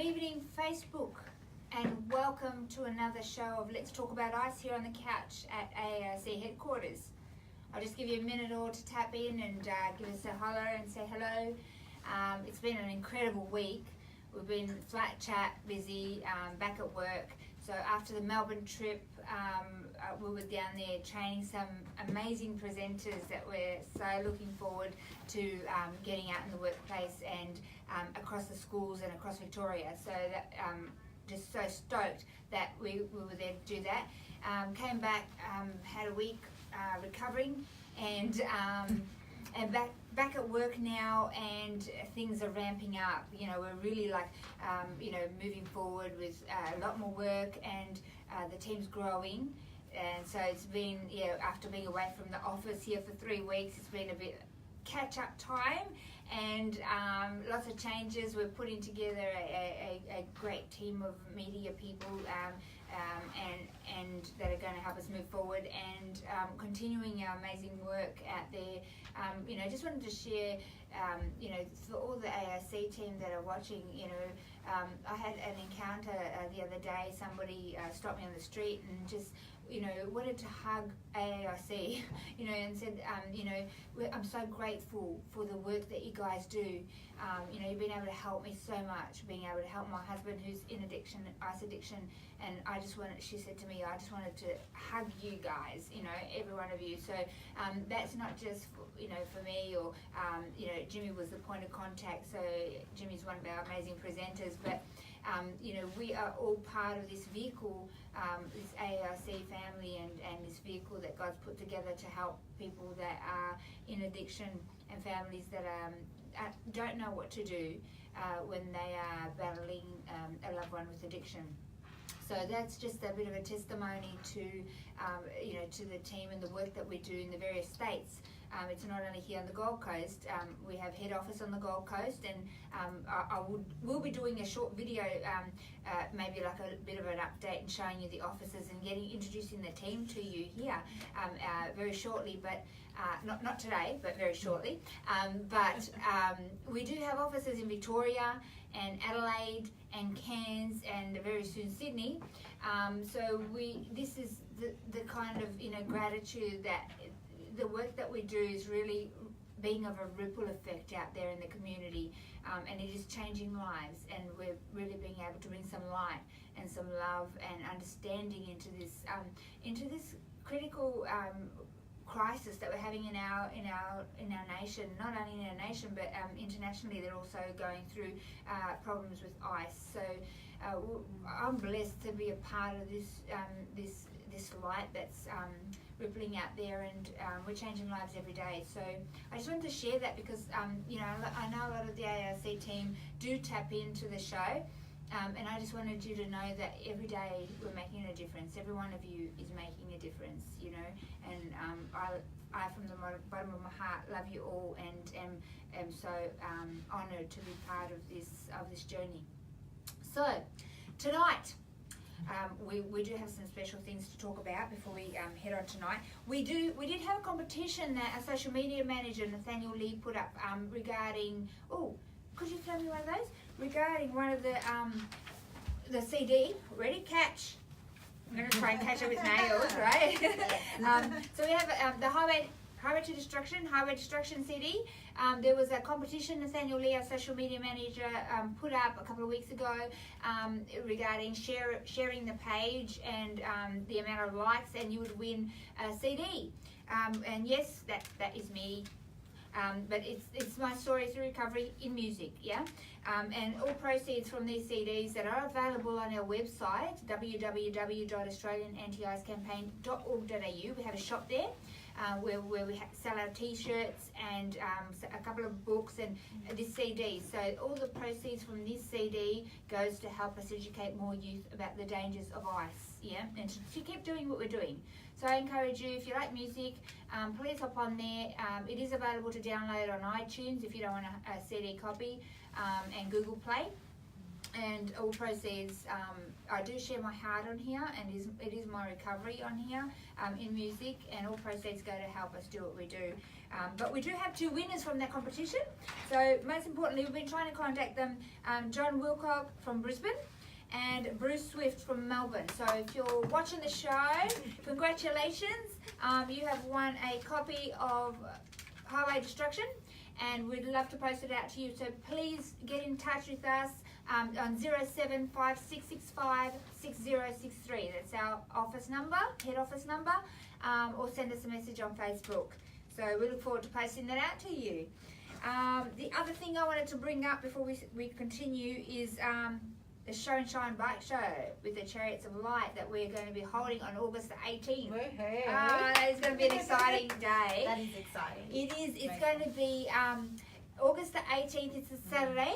evening, Facebook, and welcome to another show of Let's Talk About Ice here on the couch at AARC headquarters. I'll just give you a minute or to tap in and give us a holler and say hello. It's been an incredible week. We've been flat chat, busy, back at work. So after the Melbourne trip, we were down there training some amazing presenters that we're so looking forward to getting out in the workplace and across the schools and across Victoria. So that just so stoked that we were there to do that. Came back, had a week recovering, and back at work now, and things are ramping up. You know, we're really moving forward with a lot more work, and the team's growing. And so it's been, after being away from the office here for 3 weeks, it's been a bit catch-up time, and lots of changes. We're putting together a great team of media people and that are going to help us move forward, and continuing our amazing work out there. Just wanted to share, for all the ARC team that are watching, I had an encounter the other day. Somebody stopped me on the street and just, wanted to hug AARC, and said, I'm so grateful for the work that you guys do. You've been able to help me so much, being able to help my husband who's in addiction, ice addiction, and she said to me, I just wanted to hug you guys, every one of you. So that's not just for me, or Jimmy was the point of contact, so Jimmy's one of our amazing presenters, but we are all part of this vehicle, this AARC family, and this vehicle that God's put together to help people that are in addiction, and families that don't know what to do when they are battling a loved one with addiction. So that's just a bit of a testimony to the team and the work that we do in the various states. It's not only here on the Gold Coast. We have head office on the Gold Coast, and we'll be doing a short video, maybe like a bit of an update and showing you the offices and introducing the team to you here very shortly, but not today, but very shortly. We do have offices in Victoria and Adelaide and Cairns and very soon Sydney. So this is the kind of gratitude that the work that we do is really being of a ripple effect out there in the community, and it is changing lives, and we're really being able to bring some light and some love and understanding into this critical crisis that we're having in our nation. Not only in our nation, but internationally, they're also going through problems with ice. So I'm blessed to be a part of this light that's rippling out there, and we're changing lives every day. So I just wanted to share that because I know a lot of the ARC team do tap into the show, and I just wanted you to know that every day we're making a difference. Every one of you is making a difference, and I from the bottom of my heart love you all, and am so honoured to be part of this journey. So tonight, we do have some special things to talk about before we head on tonight. We did have a competition that our social media manager Nathaniel Lee put up regarding. Oh, could you throw me one of those? Regarding one of the CD. Ready? Catch. I'm going to try and catch it with nails, right? So we have the Highway to Destruction CD. There was a competition Nathaniel Lee, our social media manager, put up a couple of weeks ago regarding sharing the page and the amount of likes, and you would win a CD. And yes, that is me. But it's my story through recovery in music, yeah? And all proceeds from these CDs that are available on our website, www.australianantiicecampaign.org.au. We have a shop there where we sell our t-shirts and a couple of books and this CD. So all the proceeds from this CD goes to help us educate more youth about the dangers of ice, yeah? And to keep doing what we're doing. So I encourage you, if you like music, please hop on there. It is available to download on iTunes if you don't want a CD copy, and Google Play. and all proceeds, I do share my heart on here, and it is my recovery on here in music, and all proceeds go to help us do what we do. But we do have 2 winners from that competition. So most importantly, we've been trying to contact them, John Wilcock from Brisbane and Bruce Swift from Melbourne. So if you're watching the show, congratulations. You have won a copy of Highway Destruction, and we'd love to post it out to you. So please get in touch with us on 0756656063. That's our office number, head office number, or send us a message on Facebook. So we look forward to posting that out to you. The other thing I wanted to bring up before we continue is the Show and Shine Bike Show with the Chariots of Light that we're going to be holding on August the 18th. That is going to be an exciting day. That is exciting. It is. It's going to be August the 18th. It's a Saturday.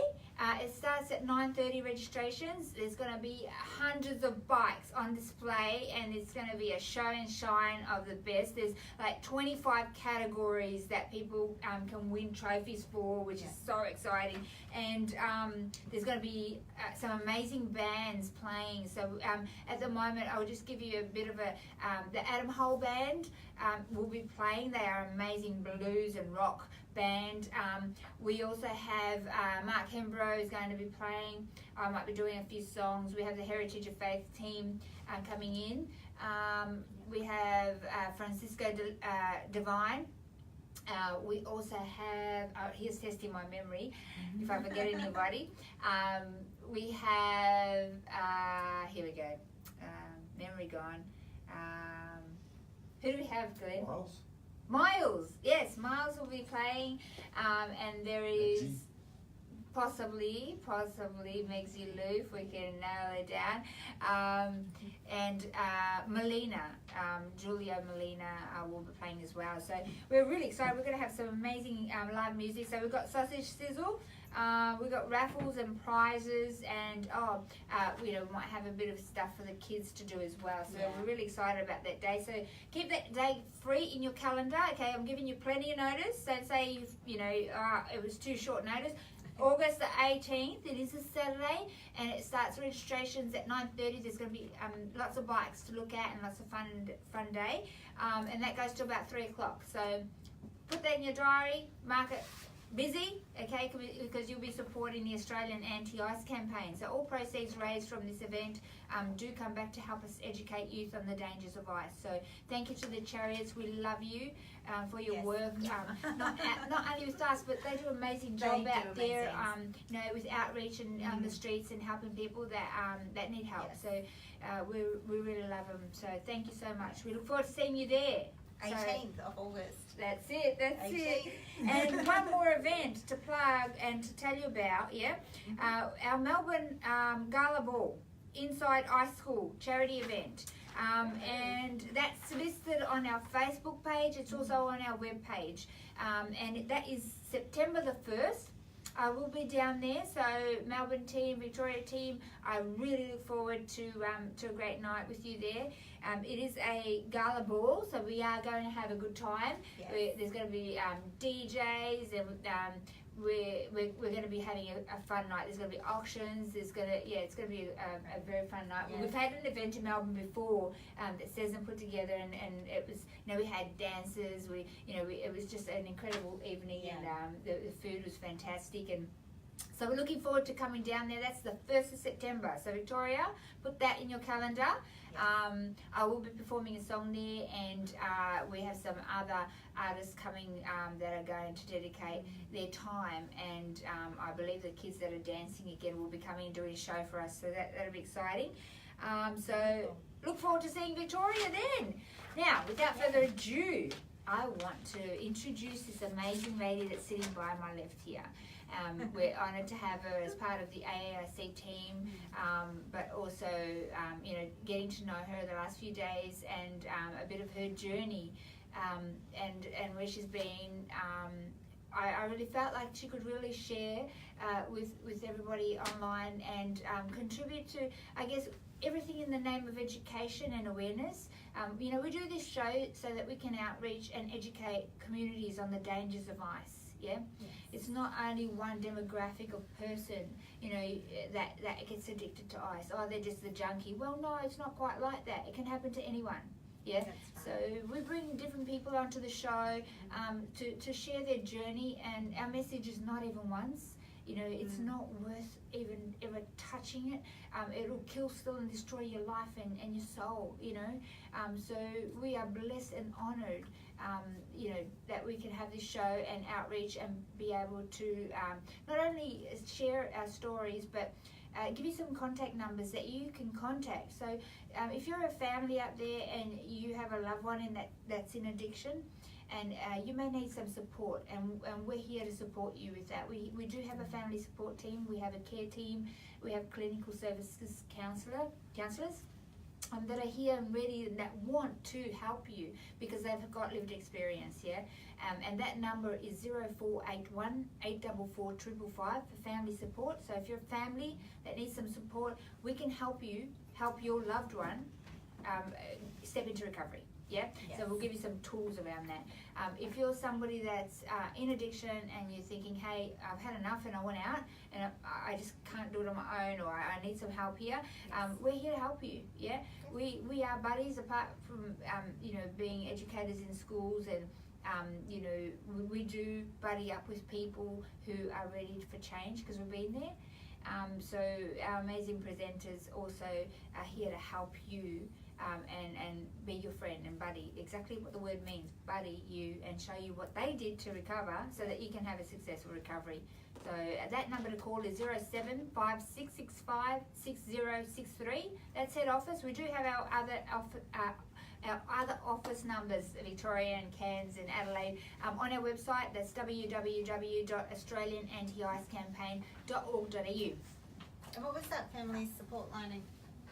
It starts at 9:30 registrations. There's going to be hundreds of bikes on display, and it's going to be a show and shine of the best. There's like 25 categories that people can win trophies for, which is so exciting. And there's going to be some amazing bands playing. So at the moment, I'll just give you a bit of the Adam Hole Band will be playing. They are amazing blues and rock band. We also have Mark Hembrough is going to be playing. I might be doing a few songs. We have the Heritage of Faith team coming in. We have Francisco Divine. We also have, here's testing my memory if I forget anybody. We have, here we go, memory gone. Who do we have, Glenn? Miles, yes, Miles will be playing, and there is possibly Megzy Loof, we can narrow it down, and Melina, Julia Melina will be playing as well. So we're really excited. We're going to have some amazing live music. So we've got Sausage Sizzle, we've got raffles and prizes, and we might have a bit of stuff for the kids to do as well. So we're really excited about that day. So keep that day free in your calendar. Okay, I'm giving you plenty of notice. Don't say it was too short notice. August the 18th, it is a Saturday, and it starts registrations at 9:30. There's going to be lots of bikes to look at and lots of fun day, and that goes to about 3 o'clock. So put that in your diary, mark it busy, okay, because you'll be supporting the Australian Anti-Ice campaign. So all proceeds raised from this event do come back to help us educate youth on the dangers of ice. So thank you to the Chariots. We love you for your work, not only with us, but they do an amazing job out there, with outreach and on the streets and helping people that need help. So we really love them. So thank you so much. We look forward to seeing you there. 18th of August. That's it. And one more event to plug and to tell you about, our Melbourne Gala Ball, Inside Ice School charity event. And that's listed on our Facebook page. It's also on our web page. And that is September the 1st. I will be down there, so Melbourne team, Victoria team, I really look forward to a great night with you there. It is a gala ball, so we are going to have a good time. There's going to be DJs, and we're going to be having a fun night. There's going to be auctions. It's going to be a very fun night. We've had an event in Melbourne before that Cesar put together, and it was, we had dances. It was just an incredible evening, and the food was fantastic. And so we're looking forward to coming down there. That's the 1st of September. So Victoria, put that in your calendar. I will be performing a song there, and we have some other artists coming that are going to dedicate their time, and I believe the kids that are dancing again will be coming and doing a show for us, so that'll be exciting. So look forward to seeing Victoria then. Now, without further ado, I want to introduce this amazing lady that's sitting by my left here. We're honoured to have her as part of the AAIC team, but also, getting to know her the last few days, and a bit of her journey, and where she's been. I really felt like she could really share with everybody online and contribute to, I guess, everything in the name of education and awareness. We do this show so that we can outreach and educate communities on the dangers of ice. Yeah, it's not only one demographic of person, you know, that gets addicted to ice. Oh, they're just the junkie. Well, no, it's not quite like that. It can happen to anyone. Yeah, right. so we bring different people onto the show to share their journey, and our message is not even once. You know, it's not worth even ever touching it. It'll kill, steal, and destroy your life and your soul, you know. So we are blessed and honoured, you know, that we can have this show and outreach and be able to not only share our stories, but give you some contact numbers that you can contact. So if you're a family out there and you have a loved one that's in addiction, and you may need some support, and we're here to support you with that. We do have a family support team, we have a care team, we have clinical services counsellors that are here and ready and that want to help you because they've got lived experience, yeah? And that number is 0481 844 555 for family support. So if you're a family that needs some support, we can help you, help your loved one step into recovery. Yeah, so we'll give you some tools around that. If you're somebody that's in addiction and you're thinking, hey, I've had enough and I want out and I just can't do it on my own, or I need some help here, we're here to help you. Yeah, we are buddies apart from you know, being educators in schools, and you know, we do buddy up with people who are ready for change because we've been there. So our amazing presenters also are here to help you. And be your friend and buddy, exactly what the word means, buddy you, and show you what they did to recover so that you can have a successful recovery. So that number to call is 075665 6063. That's head office. We do have our other office numbers, Victoria and Cairns and Adelaide, on our website. That's www.australianantiicecampaign.org.au. And what was that family support line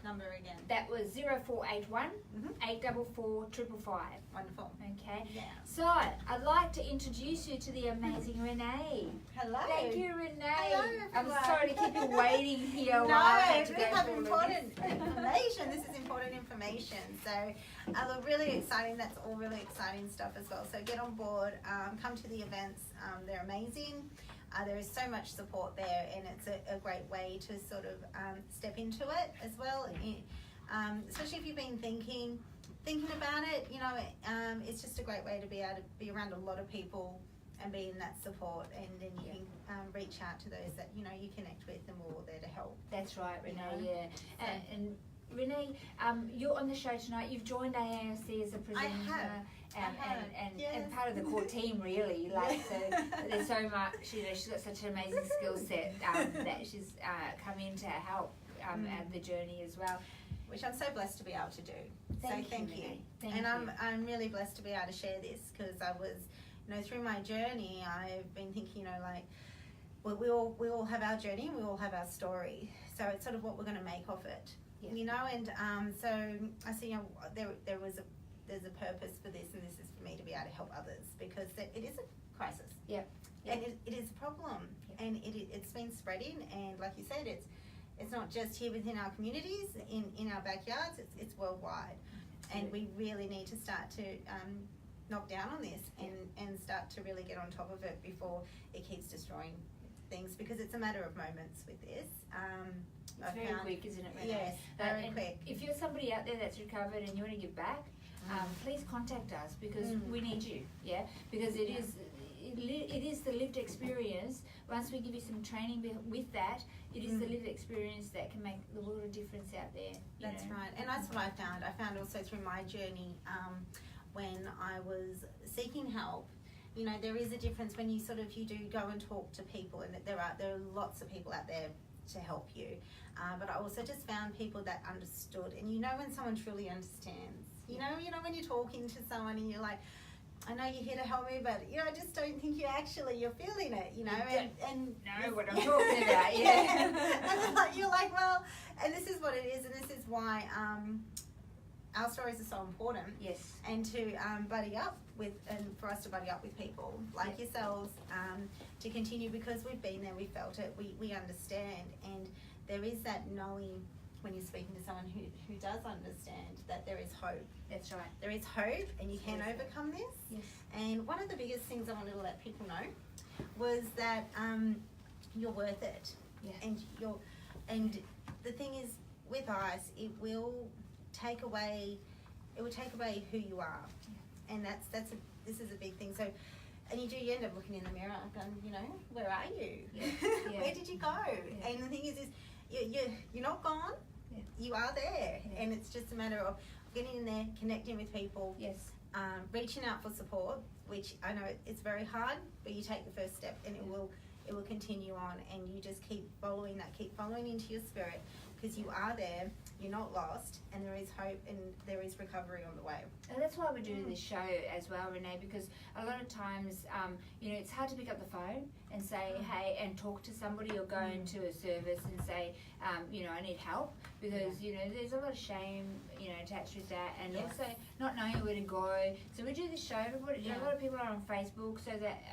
number again? That was 0481 844 555. Wonderful. Okay. Yeah. So I'd like to introduce you to the amazing Renee. Hello. Thank you, Renee. Hello, I'm everyone. sorry to keep you waiting here No, while I had to we go have through all of important this. information. This is important information. So, look, really exciting. That's all really exciting stuff as well. So get on board. Come to the events. They're amazing. There is so much support there, and it's a great way to sort of step into it as well. Especially if you've been thinking about it, you know, it's just a great way to be able to be around a lot of people and be in that support, and then you can reach out to those that, you know, you connect with, and we're all there to help. That's right, Renee. You know? Yeah. And Renee, you're on the show tonight. You've joined AARC as a presenter. And part of the core team, really. Like, so there's so much, you know, she's got such an amazing skill set that she's come in to help the journey as well. Which I'm so blessed to be able to do. Thank you. Thank And you. I'm really blessed to be able to share this, because I was, you know, through my journey, I've been thinking, you know, like, well, we all have our journey, we all have our story. So it's sort of what we're going to make of it, you know. And so I see, you know, there's a purpose for this, and this is for me to be able to help others, because it is a crisis. And it is a problem, and it's been spreading, and like you said, it's not just here within our communities, in our backyards, it's worldwide. And we really need to start to knock down on this and start to really get on top of it before it keeps destroying things, because it's a matter of moments with this. It's very quick, isn't it, Renee? Yes, very quick. If you're somebody out there that's recovered and you want to give back, please contact us, because we need you, because it is the lived experience. Once we give you some training with that, it is the lived experience that can make the world of difference out there. That's right, and that's what I found. I found also through my journey, when I was seeking help, you know, there is a difference when you do go and talk to people, and there are lots of people out there to help you. But I also just found people that understood, and you know when someone truly understands. You know when you're talking to someone and you're like, I know you're here to help me, but, you know, I just don't think you're feeling it, you know. And know what I'm talking about, And you're like, well, and this is what it is, and this is why our stories are so important. Yes. And to buddy up with, and for us to buddy up with people like yourselves, to continue, because we've been there, we felt it, we understand, and there is that knowing when you're speaking to someone who does understand that there is hope. That's right. There is hope, and you can overcome this. Yes. And one of the biggest things I wanted to let people know was that you're worth it. Yeah. And the thing is, with ice, it will take away who you are, and this is a big thing. So, and you end up looking in the mirror going, you know, where are you? Yeah. Yeah. Where did you go? Yeah. And the thing is you're not gone. Yeah. You are there, Yeah. and it's just a matter of getting in there, connecting with people, Yes. reaching out for support, which I know it's very hard, but you take the first step, and it will continue on, and you just keep following into your spirit, because you are there, you're not lost, and there is hope, and there is recovery on the way. And that's why we do this show as well, Renee, because a lot of times, you know, it's hard to pick up the phone and say, hey, and talk to somebody, or go into a service and say, you know, I need help, because, you know, there's a lot of shame, you know, attached with that, and also not knowing where to go. So we do this show, everybody, a lot of people are on Facebook, so that,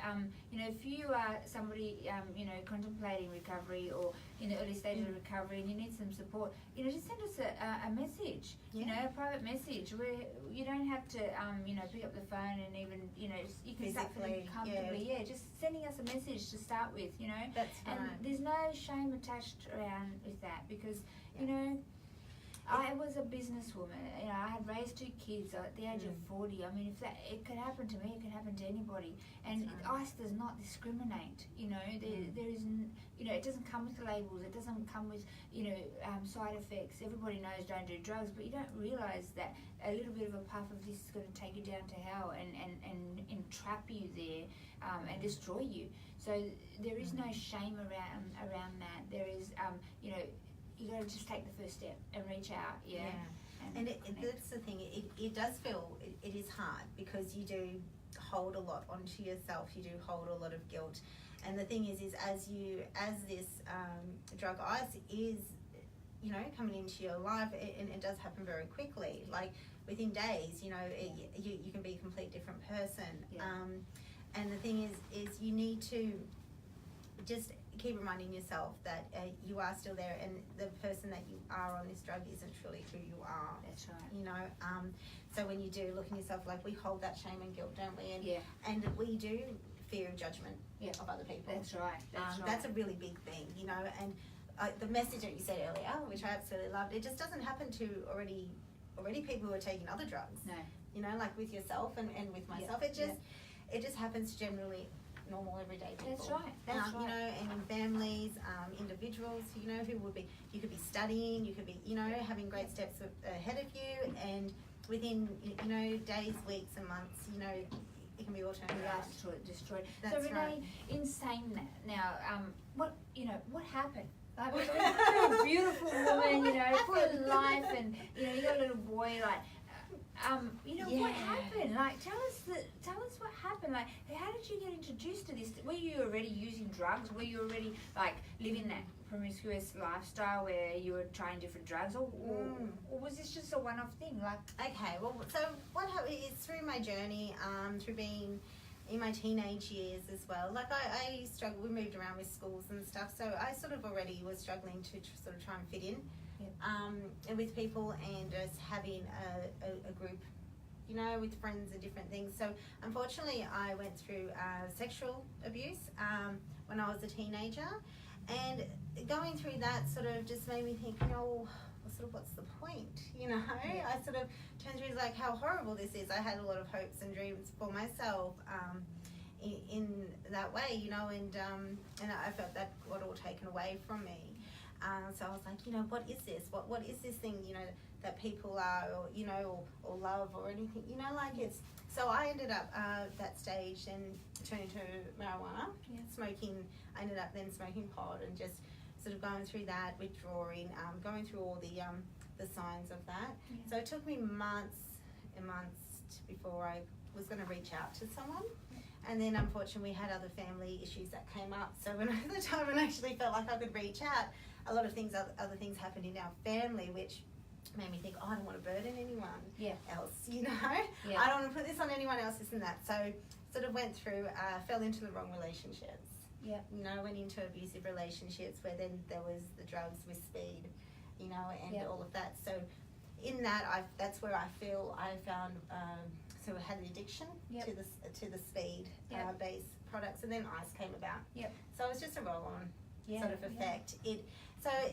you know, if you are somebody, you know, contemplating recovery, or in the early stages of recovery, and you need some support, you know, just send us a message, you know, a private message, where you don't have to, you know, pick up the phone, and even, you know, you can start feeling comfortably, just sending us a message to start with, you know. That's right. And there's no shame attached around with that, because, you know, I was a businesswoman. You know, I had raised 2 kids at the age of 40. I mean, it could happen to me, it could happen to anybody. And ice does not discriminate. You know, there isn't. You know, it doesn't come with labels. It doesn't come with, you know, side effects. Everybody knows don't do drugs, but you don't realise that a little bit of a puff of this is going to take you down to hell and entrap you there and destroy you. So there is no shame around that. There is, you know, you got to just take the first step and reach out, and that's the thing. It does feel it is hard, because you do hold a lot onto yourself. You do hold a lot of guilt, and the thing is as this drug ice is, you know, coming into your life, and it does happen very quickly. Like within days, you know, you can be a complete different person. And the thing is you need to just keep reminding yourself that you are still there, and the person that you are on this drug isn't truly who you are. That's right. You know, so when you do look in yourself, like we hold that shame and guilt, don't we? And we do fear of judgment of other people. That's right. That's a really big thing, you know. And the message that you said earlier, which I absolutely loved, it just doesn't happen to already people who are taking other drugs. No. You know, like with yourself and with myself, it just happens to generally normal everyday people. That's right. That's right. You know, and in families, individuals, you know, you could be studying, you could be, you know, having great steps ahead of you, and within, you know, days, weeks and months, you know, it can be all turned around. Destroyed. That's so Renee, right. in saying that, now, what happened? Like, you're a beautiful woman, you know, full of life, and, you know, you got a little boy, like, you know, what happened? Like, tell us what happened. Like, how did you get introduced to this? Were you already using drugs? Were you already, like, living that promiscuous lifestyle where you were trying different drugs, or was this just a one-off thing? Like, okay, well, so what happened is through my journey, through being in my teenage years as well. Like I struggled. We moved around with schools and stuff, so I sort of already was struggling to sort of try and fit in. With people, and just having a group, you know, with friends and different things. So unfortunately I went through sexual abuse when I was a teenager, and going through that sort of just made me think, you know, what's the point, you know? I sort of turned through like how horrible this is. I had a lot of hopes and dreams for myself in that way, you know, and I felt that got all taken away from me. So I was like, you know, what is this? What is this thing, you know, that people are, or, you know, or love or anything, you know, like it's. So I ended up that stage and turning to marijuana, smoking. I ended up then smoking pot and just sort of going through that, withdrawing, going through all the signs of that. So it took me months and months before I was going to reach out to someone. And then unfortunately we had other family issues that came up. So when the time when I actually felt like I could reach out, a lot of things, other things happened in our family, which made me think, I don't want to burden anyone else, you know? I don't want to put this on anyone else, this and that. So sort of went through, fell into the wrong relationships. You know, went into abusive relationships where then there was the drugs with speed, you know, and all of that. So in that, that's where I feel I found so we had the addiction Yep. to the speed Yep. based products, and then ice came about. Yep. So it was just a roll on sort of Yeah. effect.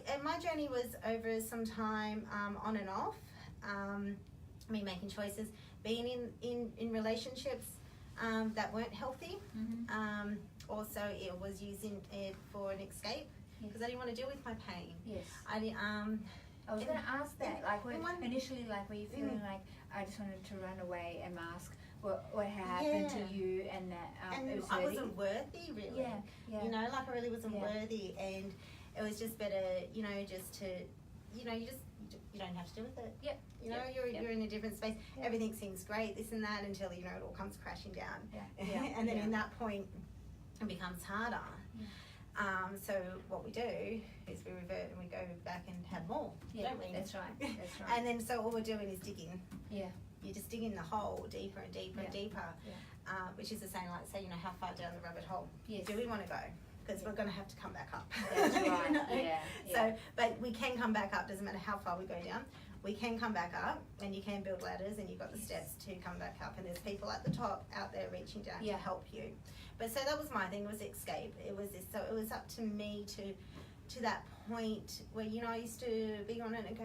And my journey was over some time on and off. Me making choices, being in relationships that weren't healthy. Mm-hmm. Also, it was using it for an escape because I didn't want to deal with my pain. Yes. I was going to ask that. Like, when initially, like, were you feeling like I just wanted to run away and mask what happened to you, and that and it was I hurting? wasn't worthy, really. Yeah. You know, like I really wasn't Yeah. worthy, and it was just better, you know, just to, you know, you don't have to deal with it. Yep. You know, Yep. you're in a different space. Yep. Everything seems great, this and that, until, you know, it all comes crashing down. Yeah. And then Yeah. in that point, it becomes harder. Yeah. So what we do is we revert and we go back and have more, Yeah, don't we? that's right. That's right. And then so all we're doing is digging. Yeah. You're just digging the hole deeper and deeper and Yeah. deeper, Yeah. which is the same, like, say, you know, how far down the rabbit hole Yes. do we want to go? Because we're going to have to come back up. That's You right. know? Yeah. So, but we can come back up, doesn't matter how far we go down. We can come back up, and you can build ladders, and you've got the steps to come back up, and there's people at the top out there reaching down Yeah. to help you. But so that was my thing, was escape. It was this, so it was up to me to that point where, you know, I used to be on it and go,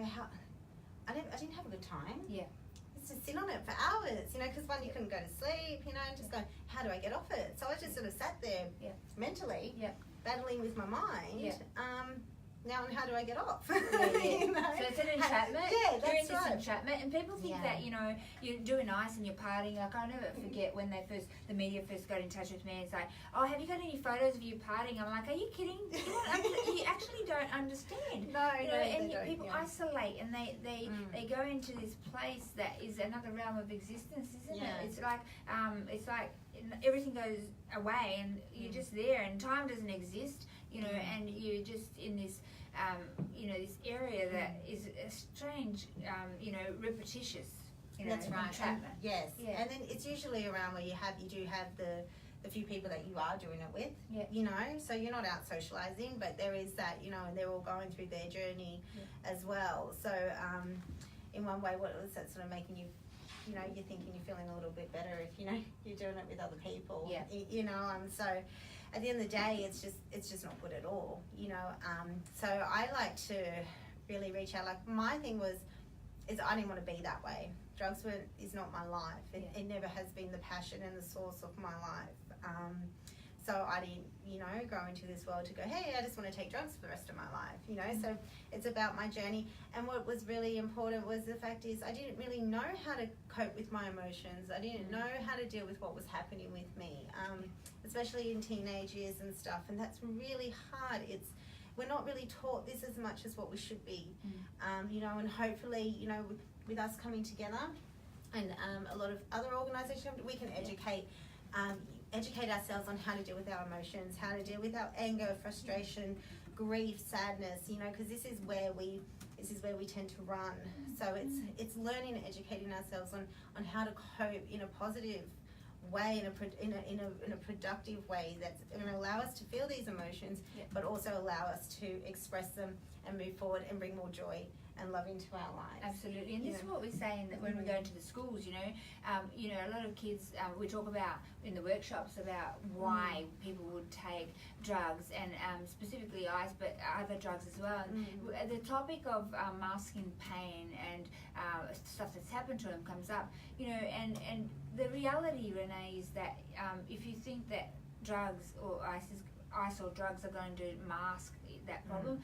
I didn't have a good time. Yeah. I used to sit on it for hours, you know, because one, you couldn't go to sleep, you know, and just go, how do I get off it? So I just sort of sat there mentally, battling with my mind. Yeah. Now, and how do I get off? Yeah. You know? So it's an entrapment. Yeah, You're that's in this right. entrapment, and people think that, you know, you're doing ice and you're partying. Like, I never forget when the media first got in touch with me and say, "Oh, have you got any photos of you partying?" I'm like, "Are you kidding? You actually don't understand." No, you know, and people yeah. isolate, and they go into this place that is another realm of existence, isn't Yeah. it? It's like everything goes away, and you're just there, and time doesn't exist. You know, and you're just in this, you know, this area that is a strange, you know, repetitious. You know, That's right. entrapment. Yes. Yeah. And then it's usually around where you do have the few people that you are doing it with. Yeah. You know, so you're not out socializing, but there is that, you know, and they're all going through their journey as well. So, in one way, what was that sort of making you? You know, you're thinking you're feeling a little bit better if, you know, you're doing it with other people. Yeah. You know, so at the end of the day, it's just not good at all. You know, so I like to really reach out. Like, my thing is I didn't want to be that way. Drugs is not my life. It never has been the passion and the source of my life. So I didn't, you know, grow into this world to go, hey, I just want to take drugs for the rest of my life, you know. So it's about my journey. And what was really important was the fact is I didn't really know how to cope with my emotions. I didn't know how to deal with what was happening with me, especially in teenage years and stuff. And that's really hard. We're not really taught this as much as what we should be, you know. And hopefully, you know, with us coming together and a lot of other organisations, we can educate ourselves on how to deal with our emotions, how to deal with our anger, frustration, grief, sadness, you know, because this is where we tend to run. So it's learning and educating ourselves on how to cope in a positive way, in a productive way that's going to allow us to feel these emotions, but also allow us to express them and move forward and bring more joy and love into our lives. Absolutely, and this is what we're saying, that when we go into the schools, you know, a lot of kids, we talk about in the workshops about why people would take drugs, and specifically ice, but other drugs as well. And the topic of masking pain and stuff that's happened to them comes up, you know, and the reality, Renee, is that if you think that drugs or ice or drugs are going to mask that problem,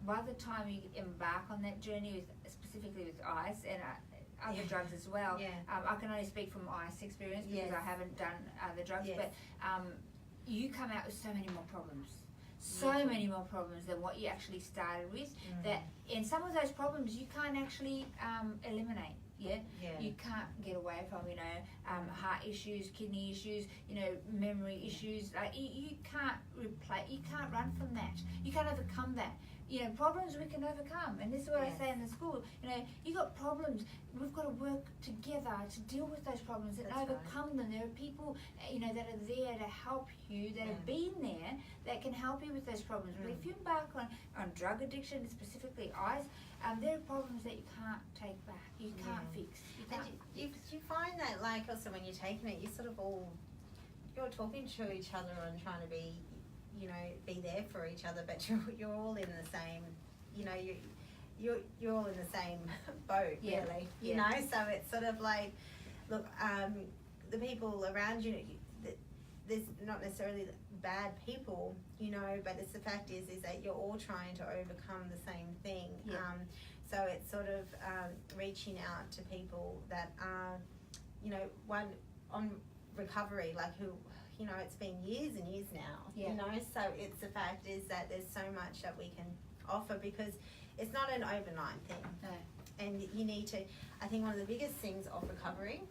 by the time you embark on that journey, specifically with ice and other drugs as well, I can only speak from ice experience because I haven't done other drugs, but you come out with so many more problems. Many more problems than what you actually started with. That, and some of those problems you can't actually eliminate. You can't get away from, you know, heart issues, kidney issues, you know, memory issues. Like you can't you can't run from that. You can't overcome that. You know, problems we can overcome, and this is what I say in the school. You know, you got problems. We've got to work together to deal with those problems and overcome them. There are people, you know, that are there to help you, that have been there, that can help you with those problems. But if you embark on drug addiction, specifically ice, there are problems that you can't take back, you can't fix. You can't Do you find that, like, also when you're taking it, you're talking to each other and trying to be, be there for each other, but you're all in the same, you're all in the same boat, really, you know. So it's sort of like, look, the people around you, there's not necessarily bad people, but it's the fact is that you're all trying to overcome the same thing. So it's sort of reaching out to people that are, one on recovery, like who, it's been years and years now, so it's the fact is that there's so much that we can offer, because it's not an overnight thing. No. And you need to, I think one of the biggest things of recovery,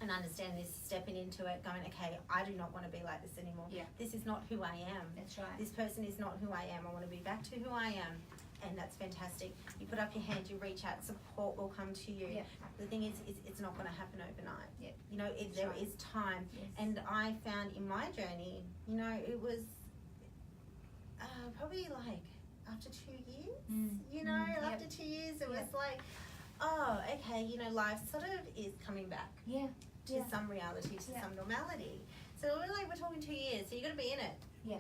and understand this, stepping into it, going, okay, I do not want to be like this anymore. This is not who I am. That's right. This person is not who I am. I want to be back to who I am. And that's fantastic. You put up your hand, you reach out, support will come to you. The thing is it's not going to happen overnight. There is time. And I found in my journey, it was probably like after 2 years, after 2 years, it was like, oh, okay, life sort of is coming back. To some reality, to some normality. So we're talking 2 years, so you got to be in it.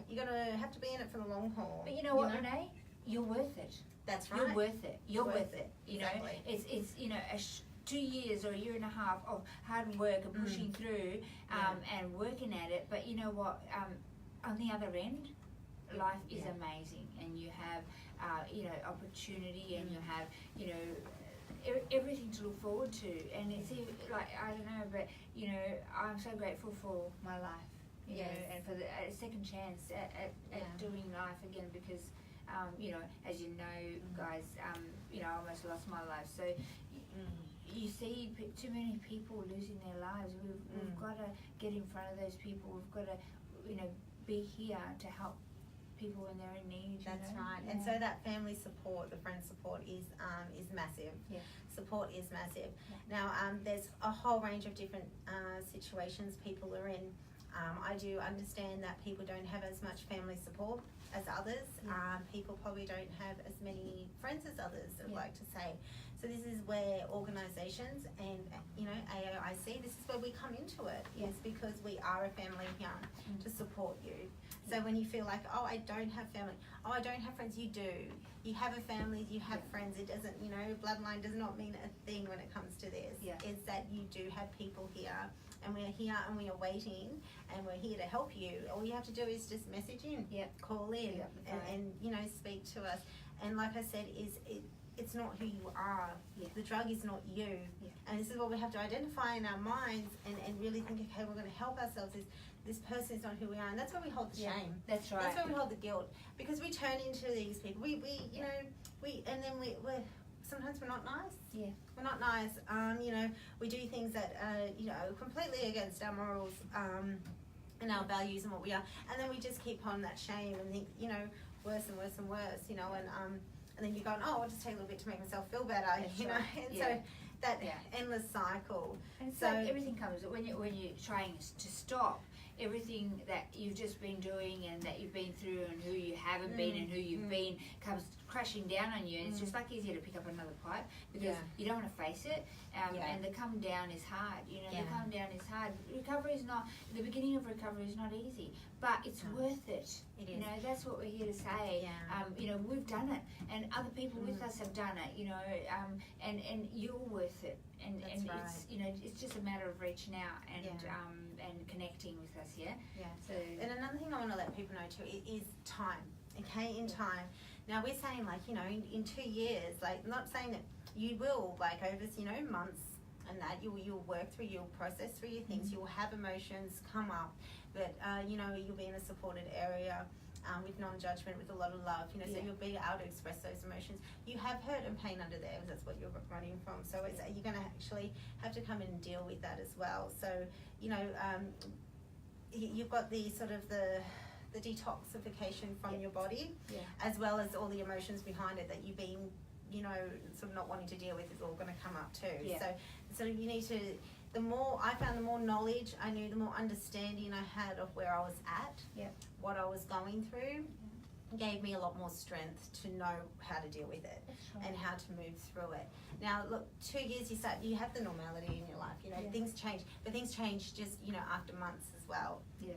You're going to have to be in it for the long haul. But you know what, Renee? You're worth it. That's right. You're worth it. You're worth it. Exactly. It's 2 years or a year and a half of hard work and pushing through and working at it. But you know what? On the other end, life is amazing, and you have opportunity, and you have everything to look forward to. And it's like, I don't know, but I'm so grateful for my life. You know, and for the second chance at doing life again, because as you know, guys, I almost lost my life. So you see too many people losing their lives. We've got to get in front of those people. We've got to, be here to help people when they're in need. That's right. And so that family support, the friend support is massive. Support is massive. Now, there's a whole range of different situations people are in. I do understand that people don't have as much family support as others. People probably don't have as many friends as others, I'd like to say. So this is where organisations and, AAIC, this is where we come into it, is because we are a family here to support you. So when you feel like, oh, I don't have family, oh, I don't have friends, you do. You have a family, you have friends. It doesn't, bloodline does not mean a thing when it comes to this. It's that you do have people here, and we're here and we are waiting, and we're here to help you. All you have to do is just message in, call in, and speak to us. And like I said, it's not who you are. The drug is not you. And this is what we have to identify in our minds and really think, okay, we're going to help ourselves. This person is not who we are, and that's where we hold the shame. That's right. That's where we hold the guilt, because we turn into these people. We're sometimes we're not nice. We're not nice. We do things that are then against our morals and our values and what we are, and then we just keep on that shame and think, worse and worse and worse, and then you're going, oh, I'll just take a little bit to make myself feel better, and so that endless cycle. And so everything comes when you're trying to stop everything that you've just been doing and that you've been through and who you haven't been and who you've been comes crashing down on you, and it's just like easier to pick up another pipe, because you don't want to face it, and the come down is hard. The come down is hard. Recovery is not, the beginning of recovery is not easy, but it's worth it. It is. That's what we're here to say. We've done it, and other people with us have done it. And you're worth it. And it's just a matter of reaching out and connecting with us. So, and another thing I want to let people know too is time. Okay, in time. Now we're saying in 2 years, not saying that you will over months and that you'll work through, you'll process through your things, you'll have emotions come up, but you'll be in a supported area. With non-judgment, with a lot of love, so you'll be able to express those emotions. You have hurt and pain under there, that's what you're running from. So it's you're going to actually have to come in and deal with that as well. So you've got the sort of the detoxification from your body, as well as all the emotions behind it that you've been, sort of not wanting to deal with, is all going to come up too. So you need to. The more I found, the more knowledge I knew, the more understanding I had of where I was at, what I was going through, gave me a lot more strength to know how to deal with it and how to move through it. Now, look, 2 years you have the normality in your life, you know, things change, but things change just, you know, after months as well. Yeah.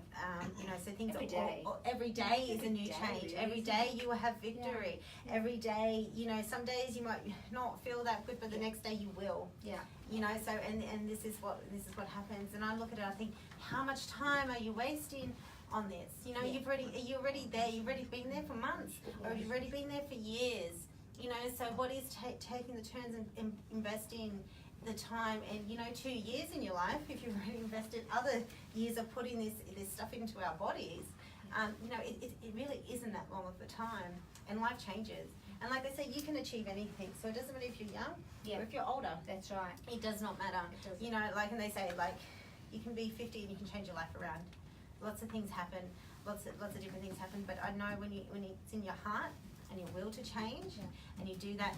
You know, so things Every day. every day is a new change. Really, every day you will have victory. Yeah. Every day, you know, some days you might not feel that good, but the next day you will. Yeah. You know, so and this is what happens. And I look at it, I think, how much time are you wasting on this? You know, you're already there. You've already been there for months, or you've already been there for years. You know, so what is taking the turns and investing the time and, you know, 2 years in your life, if you've already invested other years of putting this stuff into our bodies, you know, it really isn't that long of a time, and life changes. And like I say, you can achieve anything, so it doesn't matter if you're young or if you're older. That's right. It does not matter. You know, like, and they say, like, you can be 50 and you can change your life around. Lots of things happen, lots of different things happen, but I know when it's in your heart and your will to change, and you do that,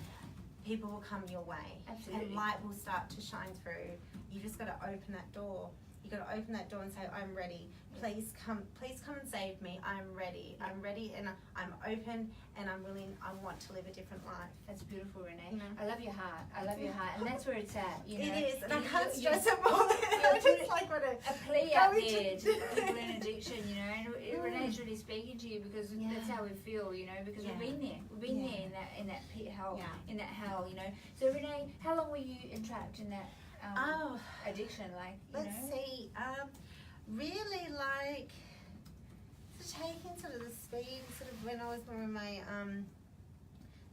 people will come your way. Absolutely. And light will start to shine through. You just got to open that door. You got to open that door and say, I'm ready. Please come and save me. I'm ready. I'm ready, and I'm open, and I'm willing. I want to live a different life. That's beautiful, Renee. You know? I love your heart. I love your heart, and that's where it's at. You know, it is, and I can't stress it more. It's like what a plea out there to people in addiction, you know. And Renee's really speaking to you because that's how we feel, you know. Because we've been there. We've been there in that pit hell, in that hell, you know. So Renee, how long were you entrapped in that addiction? Like, let's see. Really, like, taking sort of the speed, sort of when I was more in my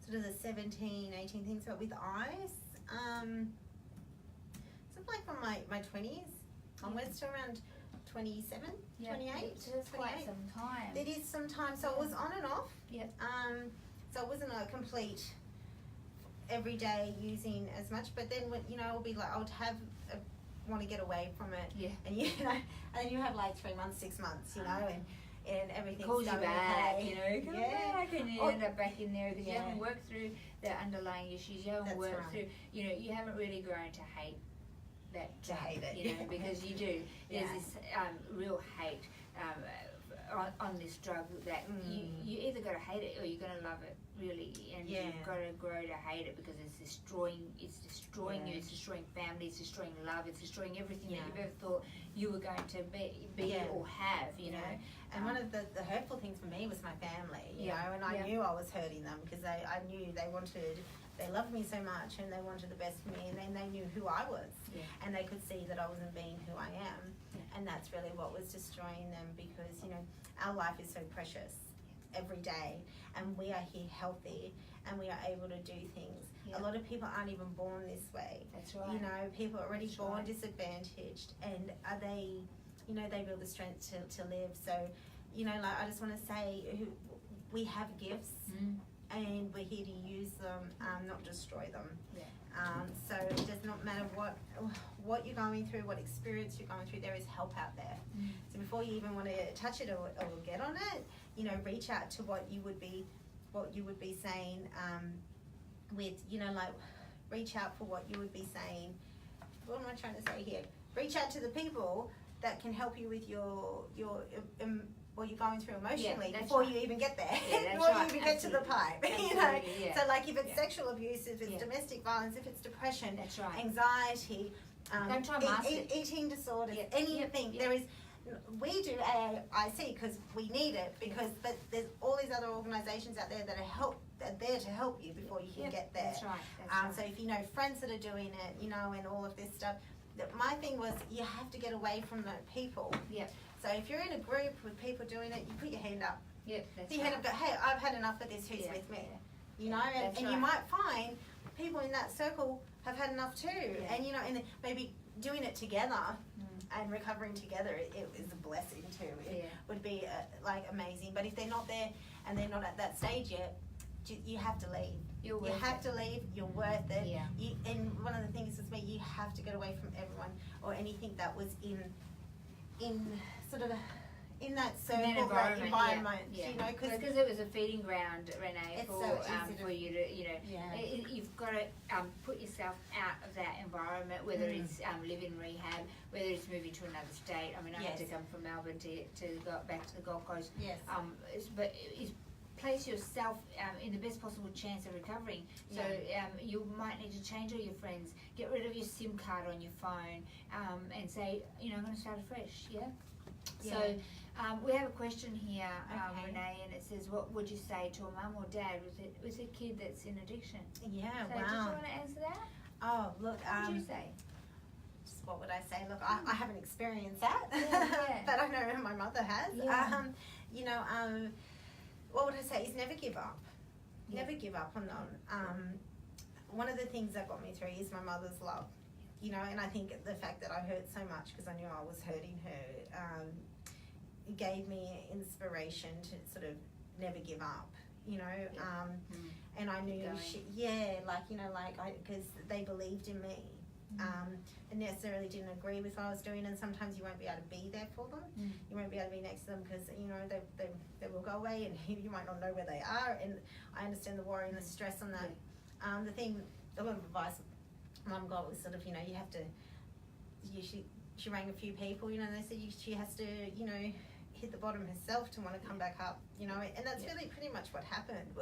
sort of the 17, 18 things, but with ice, sort of like from my 20s onwards to around 27, 28. So that's quite some time. It is some time. So it was on and off. Yeah. So it wasn't a complete every day using as much, but then when, you know, it would be like I would want to get away from it, and you know, and then you have like 3 months, 6 months, you know, and everything's calls you back, okay. you know, come back, and you end up back in there because you haven't worked through the underlying issues. You haven't worked through, you know, you haven't really grown to hate that, hate it, you know, because you do. There's this real hate on this drug that you either got to hate it or you're going to love it, really, and you've got to grow to hate it because it's destroying you, it's destroying family, it's destroying love, it's destroying everything that you've ever thought you were going to be or have, you know. And one of the hurtful things for me was my family, you know, and I knew I was hurting them because I knew they loved me so much and they wanted the best for me, and then they knew who I was, and they could see that I wasn't being who I am, and that's really what was destroying them because, you know, our life is so precious every day, and we are here healthy and we are able to do things. A lot of people aren't even born this way. That's right. You know, people are already born disadvantaged, and they build the strength to live. So, you know, like, I just want to say, we have gifts, and we're here to use them, not destroy them. So it does not matter what you're going through, what experience you're going through, there is help out there. So before you even want to touch it or get on it, you know, reach out to what you would be saying, with, you know, like, reach out for what you would be saying. What am I trying to say here? Reach out to the people that can help you with your what you're going through emotionally before you even get there, before you even get to the pipe. You know, so like if it's sexual abuse, if it's domestic violence, if it's depression, anxiety, don't try mask it. Eating disorders, anything. There is. We do AAIC because we need it, but there's all these other organisations out there that are there to help you before you can get there. That's right. So if you know friends that are doing it, you know, and all of this stuff. My thing was, you have to get away from the people. So if you're in a group with people doing it, you put your hand up. That's your hand up, go, hey, I've had enough of this, who's with me? You know, and you might find people in that circle have had enough too. And, you know, and maybe doing it together and recovering together, it is a blessing too. It would be like amazing. But if they're not there and they're not at that stage yet, you have to leave. You have to leave. You're worth it. And one of the things is you have to get away from everyone or anything that was in sort of in that circle, that environment. You know, because it was a feeding ground, Renee, for you to, you know, you've got to put yourself out of that environment, whether it's live in rehab, whether it's moving to another state. I mean, I had to come from Melbourne to go back to the Gold Coast. But it's place yourself in the best possible chance of recovering. So you might need to change all your friends, get rid of your SIM card on your phone, and say, I'm going to start afresh. Yeah. So we have a question here, Renee, and it says, what would you say to a mum or dad with a kid that's in addiction? Yeah, so wow. Did you want to answer that? Oh, look. What would you say? What would I say? Look, I haven't experienced that, but I know my mother has. Yeah. What would I say is never give up. Yeah. Never give up on them. One of the things that got me through is my mother's love, and I think the fact that I hurt so much because I knew I was hurting her, it gave me inspiration to sort of never give up, and I knew because they believed in me. And necessarily didn't agree with what I was doing, and sometimes you won't be able to be there for them. You won't be able to be next to them because they will go away, and you might not know where they are. And I understand the worry and the stress on that. A lot of advice Mum got was sort of you have to. She rang a few people, and they said she has to hit the bottom herself to want to come back up, and that's really pretty much what happened.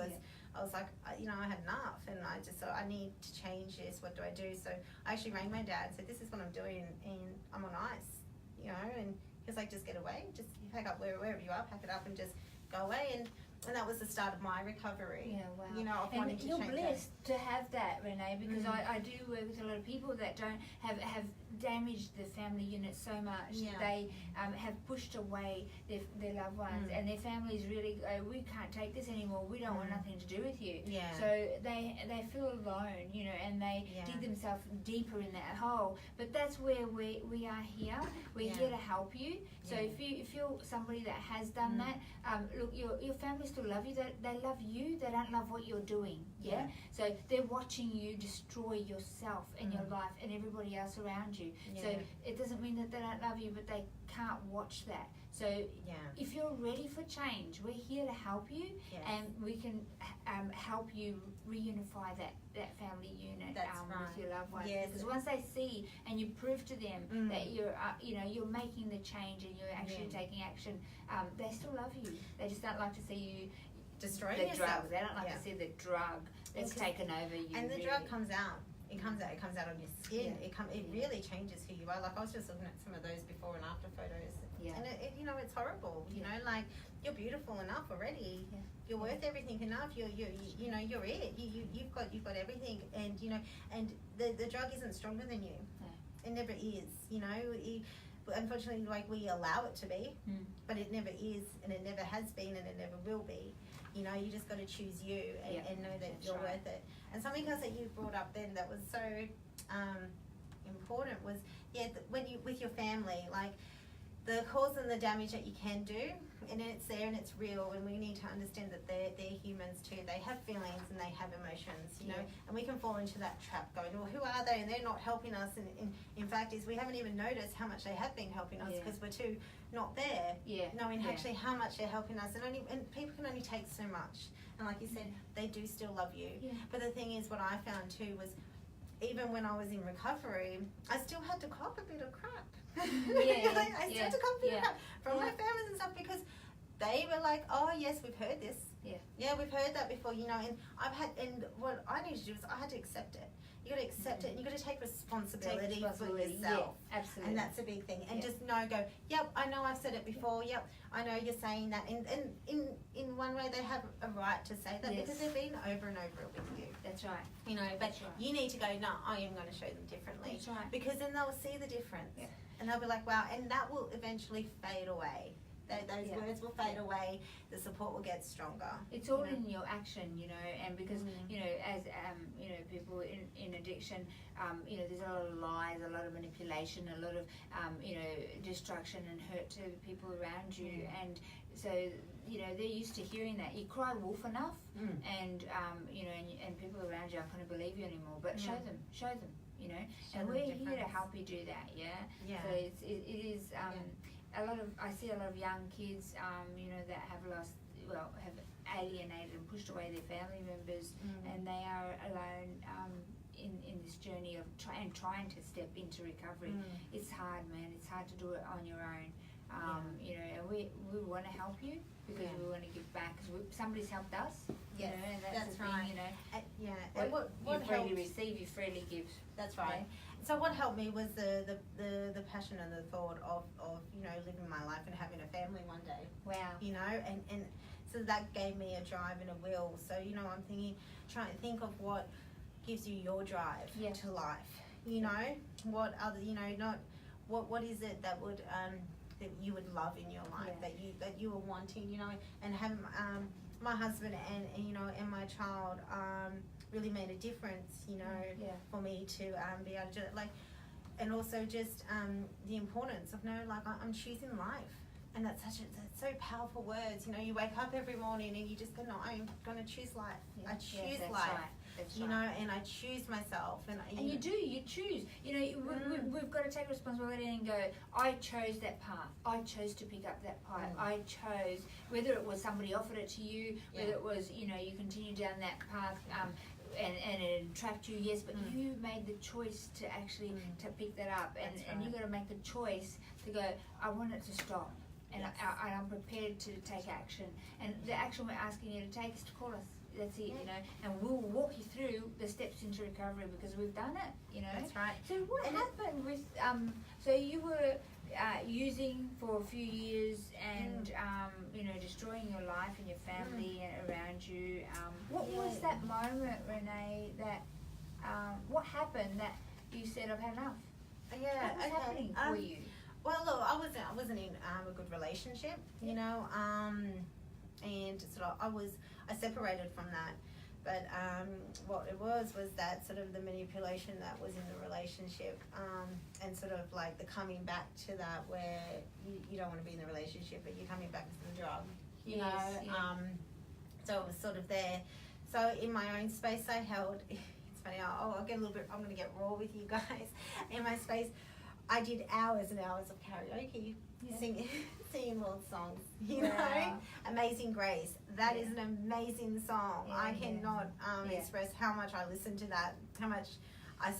I was like, I had enough, and I just thought, I need to change this. What do I do? So I actually rang my dad and said, this is what I'm doing, and I'm on ice, and he was like, just get away, just pack up wherever you are, pack it up and just go away. And that was the start of my recovery. Yeah, wow. Of wanting to you're change blessed to have that, Renee, because I do work with a lot of people that don't have damaged the family unit so much that they have pushed away their loved ones, and their families really go, we can't take this anymore, we don't want nothing to do with you. So they feel alone, and they dig themselves deeper in that hole. But that's where we are here. We're here to help you. So if you're somebody that has done that, look, your family still love you. They love you. They don't love what you're doing. So they're watching you destroy yourself and your life and everybody else around you. So it doesn't mean that they don't love you, but they can't watch that. So if you're ready for change, we're here to help you, and we can help you reunify that family unit with your loved ones. Because once they see and you prove to them that you're making the change and you're actually taking action, they still love you. They just don't like to see you destroying the yourself. drug. They don't like to see the drug that's taken over you. And the drug comes out. It comes out on your skin. It really changes who you are. Like I was just looking at some of those before and after photos, and it's horrible. Like you're beautiful enough already. You're worth everything enough. You're it. You've got everything, and and the drug isn't stronger than you. It never is. Unfortunately, like we allow it to be, but it never is, and it never has been, and it never will be. You just got to choose you and know that you're worth it. And something else that you brought up then that was so important was when you with your family, like the cause and the damage that you can do, and it's there and it's real, and we need to understand that they're humans too. They have feelings and they have emotions, and we can fall into that trap going, well, who are they? And they're not helping us. And in fact, we haven't even noticed how much they have been helping us because we're too not there, knowing actually how much they're helping us. And people can only take so much. And like you said, they do still love you. But the thing is, what I found too was, even when I was in recovery, I still had to cop a bit of crap. I still had to cop a bit of crap from my families and stuff, because they were like, oh yes, we've heard this. We've heard that before, and what I need to do is I had to accept it. You got to accept it, and you got to take responsibility for yourself. Absolutely. And that's a big thing. And just go, yep, I know I've said it before. Yep, I know you're saying that. And in one way, they have a right to say that because they've been over and over it with you. That's right. But you need to go, no, I am going to show them differently. That's right. Because then they'll see the difference. And they'll be like, wow, and that will eventually fade away. Those words will fade away. The support will get stronger. It's all in your action, and because as people in addiction, there's a lot of lies, a lot of manipulation, a lot of destruction and hurt to the people around you, and so they're used to hearing that. You cry wolf enough, and and people around you aren't going to believe you anymore. But show them. And we're here to help you do that. So it is. I see a lot of young kids, that have have alienated and pushed away their family members, and they are alone in this journey of trying to step into recovery. It's hard, man. It's hard to do it on your own. You know, and we want to help you because we want to give back because somebody's helped us. Yes, you know, and that's the right. thing, you know. And what you freely helped, receive, you freely give. That's right. So what helped me was the passion and the thought of you know, living my life and having a family one day. Wow. You know, and so that gave me a drive and a will. So, you know, I'm trying to think of what gives you your drive to life. You know, what other, you know, not what is it that would that you would love in your life, that you were wanting, you know, and have my husband and you know, and my child really made a difference, you know, for me to be able to do it. Like, and also just the importance of, no, like, I'm choosing life. And that's so powerful words. You know, you wake up every morning and you just go, no, I'm going to choose life. I choose life. Right. That's you know, and I choose myself. And you choose. You know, we've got to take responsibility and go, I chose that path. I chose to pick up that path. I chose, whether it was somebody offered it to you, whether it was, you know, you continue down that path, and it entrapped you, yes, but you made the choice to actually to pick that up. And you got to make the choice to go, I want it to stop. And I'm prepared to take action. And the action we're asking you to take is to call us. That's it, you know. And we'll walk you through the steps into recovery because we've done it, you know. That's right. So what happened with, so you were using for a few years and, you know, destroying your life and your family and around you. What was that moment, Renee, that, what happened that you said, I've had enough? What was happening for you? Well, look, I wasn't in a good relationship, you know, and sort of I separated from that. But what it was that sort of the manipulation that was in the relationship, and sort of like the coming back to that where you don't want to be in the relationship, but you're coming back to the drug, you know. So it was sort of there. So in my own space, I held. It's funny. I'll get a little bit. I'm going to get raw with you guys. In my space, I did hours and hours of karaoke, singing Lord's songs, you know. Amazing Grace, that is an amazing song. I cannot express how much I listened to that, how much I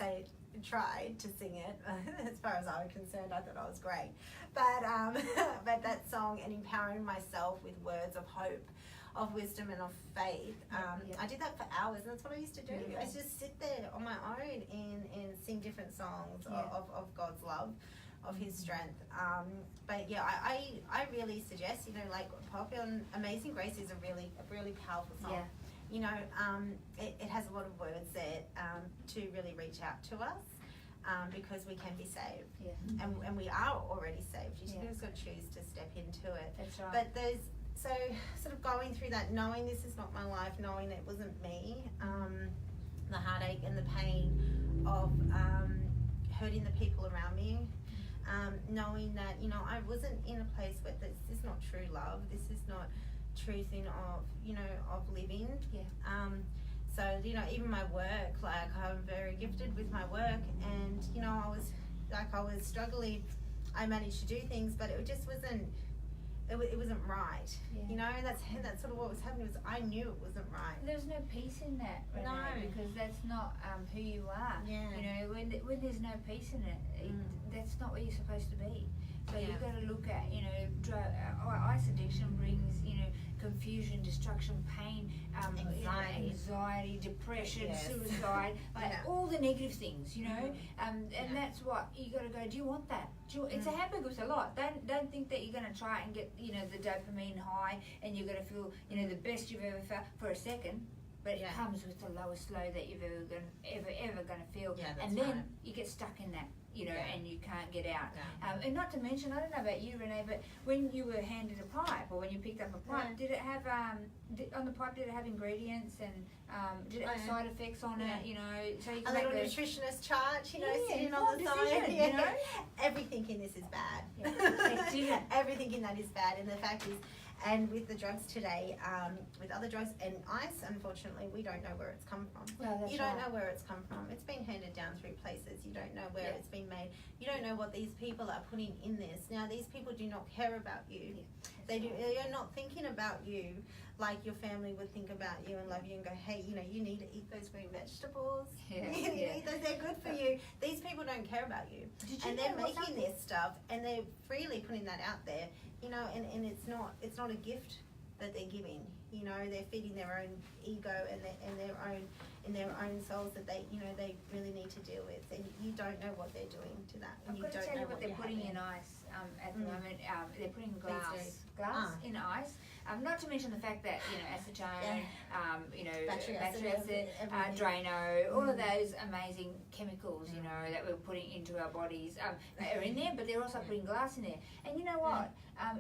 tried to sing it. As far as I was concerned, I thought I was great. But that song and empowering myself with words of hope, of wisdom and of faith. I did that for hours, and that's what I used to do. I used to just sit there on my own and sing different songs of God's love, of His strength. But yeah, I really suggest, you know, like pop on Amazing Grace is a really powerful song. You know, it has a lot of words there to really reach out to us. Because we can be saved, and we are already saved. You just got to choose to step into it. That's right. But so sort of going through that, knowing this is not my life, knowing it wasn't me, the heartache and the pain of hurting the people around me, knowing that, you know, I wasn't in a place where this is not true love, this is not true thing of, you know, of living. So, you know, even my work, like I'm very gifted with my work, and, you know, I was struggling. I managed to do things, but it just wasn't, it wasn't right. You know, and that's sort of what was happening, was I knew it wasn't right. There's no peace in that, Renee, because that's not who you are. You know, when there's no peace in it, that's not where you're supposed to be. So you've got to look at, you know, ice addiction brings, you know, confusion, destruction, pain, anxiety, depression, suicide, like all the negative things, you know. And that's what you got to go. Do you want that? It's a hamburger with a lot. Don't think that you're going to try and get, you know, the dopamine high, and you're going to feel, you know, the best you've ever felt for a second. But it comes with the lowest low that you've ever going to feel, and then you get stuck in that, you know, and you can't get out. And not to mention, I don't know about you, Renee, but when you were handed a pipe, or when you picked up a pipe, did it have on the pipe? Did it have ingredients, and did it have side effects on it? You know, so you can a little nutritionist chart, you know, sitting on the side. You know, everything in this is bad. Everything in that is bad, and the fact is. And with the drugs today, with other drugs and ice, unfortunately, we don't know where it's come from. Well, You don't know where it's come from. It's been handed down through places. You don't know where it's been made. You don't know what these people are putting in this. Now, these people do not care about you. They're not thinking about you like your family would think about you and love you and go, hey, you know, you need to eat those green vegetables. You need to eat those, they're good for you. These people don't care about you. And they're making this stuff and they're freely putting that out there, you know, and it's not a gift that they're giving. You know, they're feeding their own ego and their own souls that they, you know, they really need to deal with. And you don't know what they're doing to that. I've got to tell you what they're putting in ice at the moment. They're putting glass in ice. Not to mention the fact that, you know, acetone, you know, battery acid, Drano, all of those amazing chemicals, you know, that we're putting into our bodies are in there, but they're also putting glass in there. And you know what?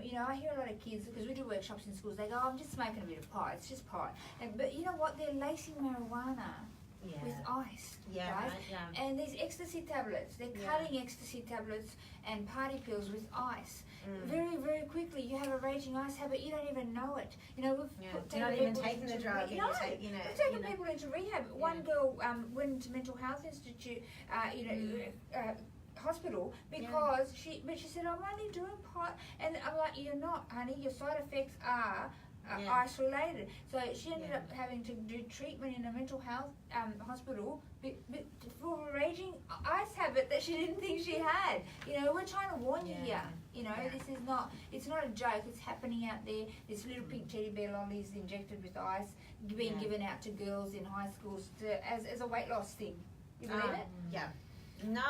You know, I hear a lot of kids, because we do workshops in schools, they go, oh, I'm just smoking a bit of pot, it's just pot. But you know what? They're lacing marijuana with ice, right? And these ecstasy tablets, they're cutting ecstasy tablets and party pills with ice. Very, very quickly, you have a raging ice habit, you don't even know it. You know, you're not even taking the drug. We've taken people into rehab. One girl went into mental health institute, hospital because she said, I'm only doing pot, and I'm like, you're not, honey. Your side effects are ice related. So she ended up having to do treatment in a mental health hospital for a raging ice habit that she didn't think she had. You know, we're trying to warn you here. You know, this is it's not a joke. It's happening out there. This little pink teddy bear lollies injected with ice being given out to girls in high schools as a weight loss thing. You believe it? Yeah. No.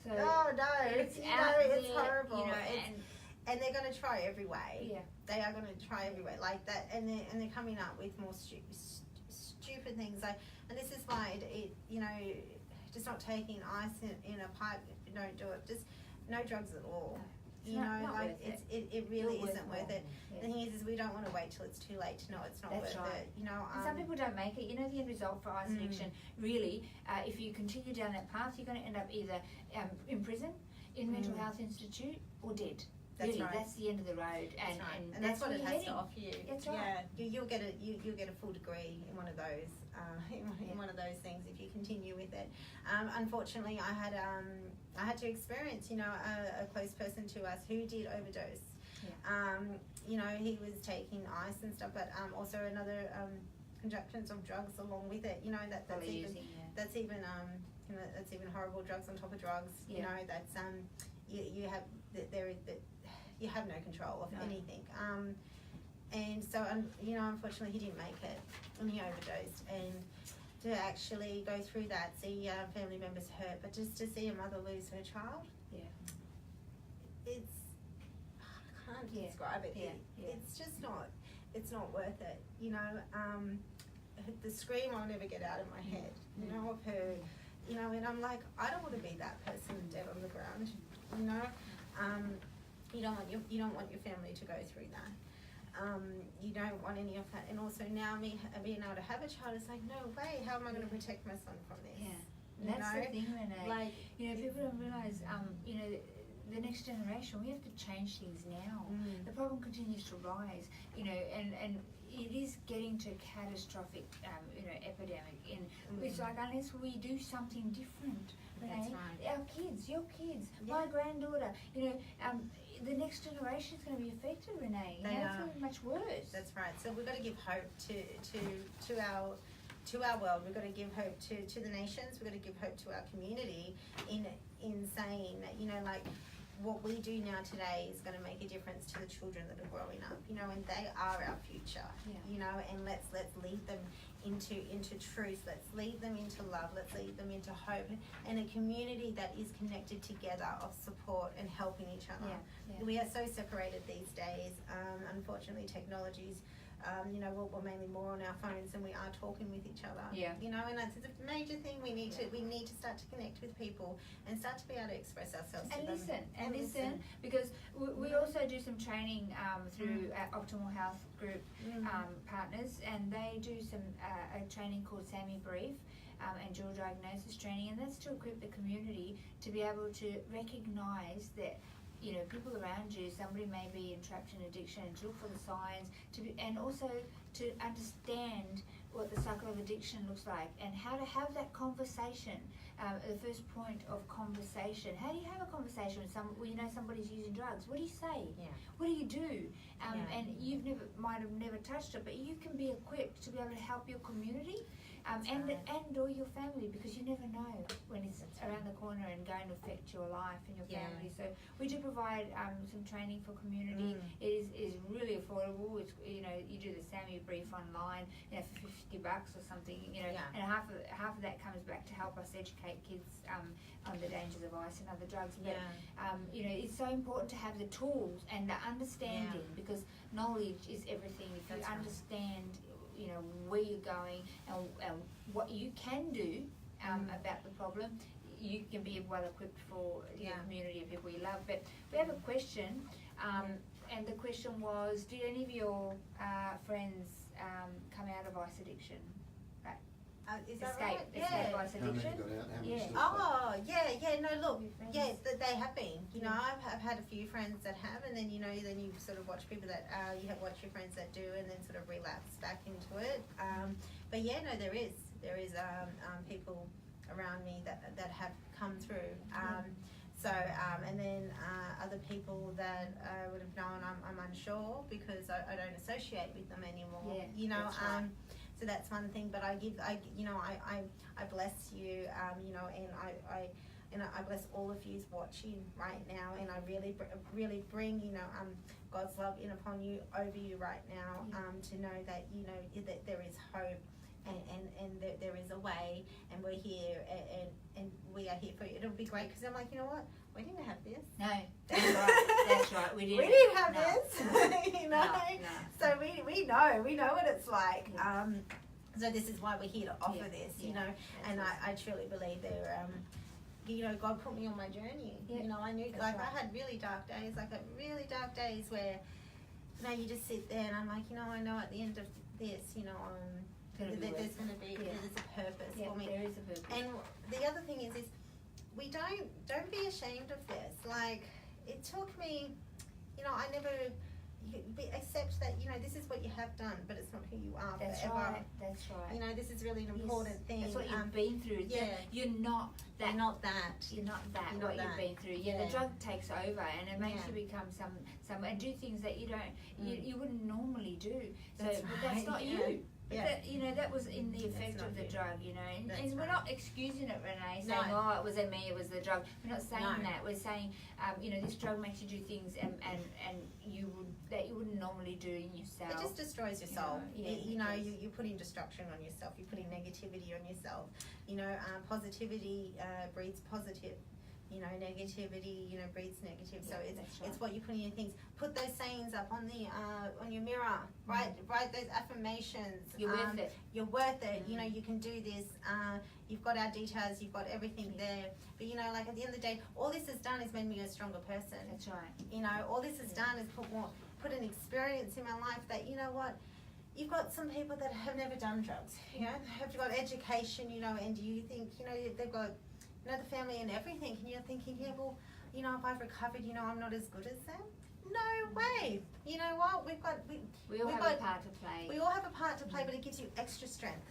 So no. It's it's horrible. You know, and they're going to try every way. Yeah. They are going to try every way like that, and they're coming up with more stupid things like. And this is why you know, just not taking ice in a pipe. Don't do it. Just no drugs at all. You know, like it really isn't worth it. The thing is we don't want to wait till it's too late to know it's not worth it. You know, and some people don't make it. You know, the end result for ice addiction, really, if you continue down that path, you're going to end up either in prison, in mental health institute, or dead. That's right. That's the end of the road, and that's what it has to offer you. That's right. Yeah, you'll get a full degree in one of those in one of those things if you continue with it. Unfortunately, I had to experience, you know, a close person to us who did overdose. You know, he was taking ice and stuff, but also another conjunctions of drugs along with it. You know, that's even horrible. Drugs on top of drugs. You know, that's you have no control of anything. And so, you know, unfortunately, he didn't make it, and he overdosed. And to actually go through that, see family members hurt, but just to see a mother lose her child, it's I can't describe it. It's just not. It's not worth it. You know, the scream I'll never get out of my head. You know, of her. You know, and I'm like, I don't want to be that person dead on the ground. You know, you don't want your family to go through that. You don't want any of that. And also now me being able to have a child, it's like, no way, how am I going to protect my son from this? That's the thing, Renee. Like, you know, people don't realise, you know, the next generation, we have to change things now. The problem continues to rise, you know, and it is getting to a catastrophic, you know, epidemic. And it's like, unless we do something different, Renee, our kids, your kids, my granddaughter, you know, the next generation is going to be affected, Renee. It's going to be much worse. That's right. So we've got to give hope to our world. We've got to give hope to the nations. We've got to give hope to our community in saying that, you know, like, what we do now today is going to make a difference to the children that are growing up, you know, and they are our future, you know, and let's lead them into truth. Let's lead them into love. Let's lead them into hope and a community that is connected together of support and helping each other. We are so separated these days. Unfortunately, technologies, you know, we're mainly more on our phones than we are talking with each other. You know, and that's a major thing. We need to start to connect with people and start to be able to express ourselves and to listen them. and listen, because we also do some training through our Optimal Health Group partners, and they do some a training called SAMI Brief and dual diagnosis training, and that's to equip the community to be able to recognise that you know, people around you, somebody may be entrapped in addiction, and to look for the signs, and also to understand what the cycle of addiction looks like and how to have that conversation. The first point of conversation. How do you have a conversation with you know somebody's using drugs? What do you say? Yeah. What do you do? And you've might have never touched it, but you can be equipped to be able to help your community and or your family, because you never know when it's around the corner and going to affect your life and your family. So we do provide some training for community. It is really affordable. It's, you know, you do the SAMI brief online, you know, for $50 or something, you know, and half of that comes back to help us educate kids on the dangers of ice and other drugs. But you know, it's so important to have the tools and the understanding, because knowledge is everything. If you understand, you know, where you're going and what you can do about the problem, you can be well equipped for your community of people you love. But we have a question, and the question was, did any of your friends come out of ice addiction? Is that escape ice addiction? No, look, they have been. You know, I've had a few friends that have, and then, you know, then you sort of watch people that you have watched your friends that do, and then sort of relapse back into it. But yeah, no, there is people around me that have come through. So, and then other people that I would have known, I'm unsure, because I don't associate with them anymore. Yeah, you know, so that's one thing. But I bless you, you know, and I bless all of you watching right now, and I really bring, you know, God's love in upon you, over you right now, to know that, you know, that there is hope. And there is a way, and we're here, and we are here for you. It'll be great, because I'm like, you know what? We didn't have this. No, that's right. We didn't have this. You know. No. So we know what it's like. So this is why we're here to offer this. You know, and I truly believe there. You know, God put me on my journey. You know, I knew, like, I had really dark days, where, you know, you just sit there, and I'm like, you know, I know at the end of this, you know, there's going to be there's a purpose for me. There is a purpose. And the other thing is we don't be ashamed of this. Like, it took me, you know, accept that, you know, this is what you have done, but it's not who you are forever. That's right. You know, this is really an important thing. That's what you've been through. You're not that. You're not that. You've been through. The drug takes over, and it makes you become some and do things that you don't you wouldn't normally do. So, but that's not you. That, you know, that was in the effect of the drug, you know, and we're not excusing it, Renee, saying, oh, it wasn't me, it was the drug. We're not saying that. We're saying, you know, this drug makes you do things and you wouldn't normally do in yourself. It just destroys your soul. You know, you're putting destruction on yourself. You're putting negativity on yourself. You know, positivity breeds positive. You know, negativity, you know, breeds negative. So it's what you put in your things. Put those sayings up on your mirror. Write those affirmations. You're worth it. You're worth it. You know, you can do this. You've got our details. You've got everything there. But, you know, like, at the end of the day, all this has done is made me a stronger person. That's right. You know, all this has done is put an experience in my life that, you know what, you've got some people that have never done drugs. You know, have got education. You know, and you think, you know, they've got, you know, the family and everything, and you're thinking, yeah, well, you know, if I've recovered, you know, I'm not as good as them. No way. You know what? We all have a part to play. We all have a part to play, but it gives you extra strength.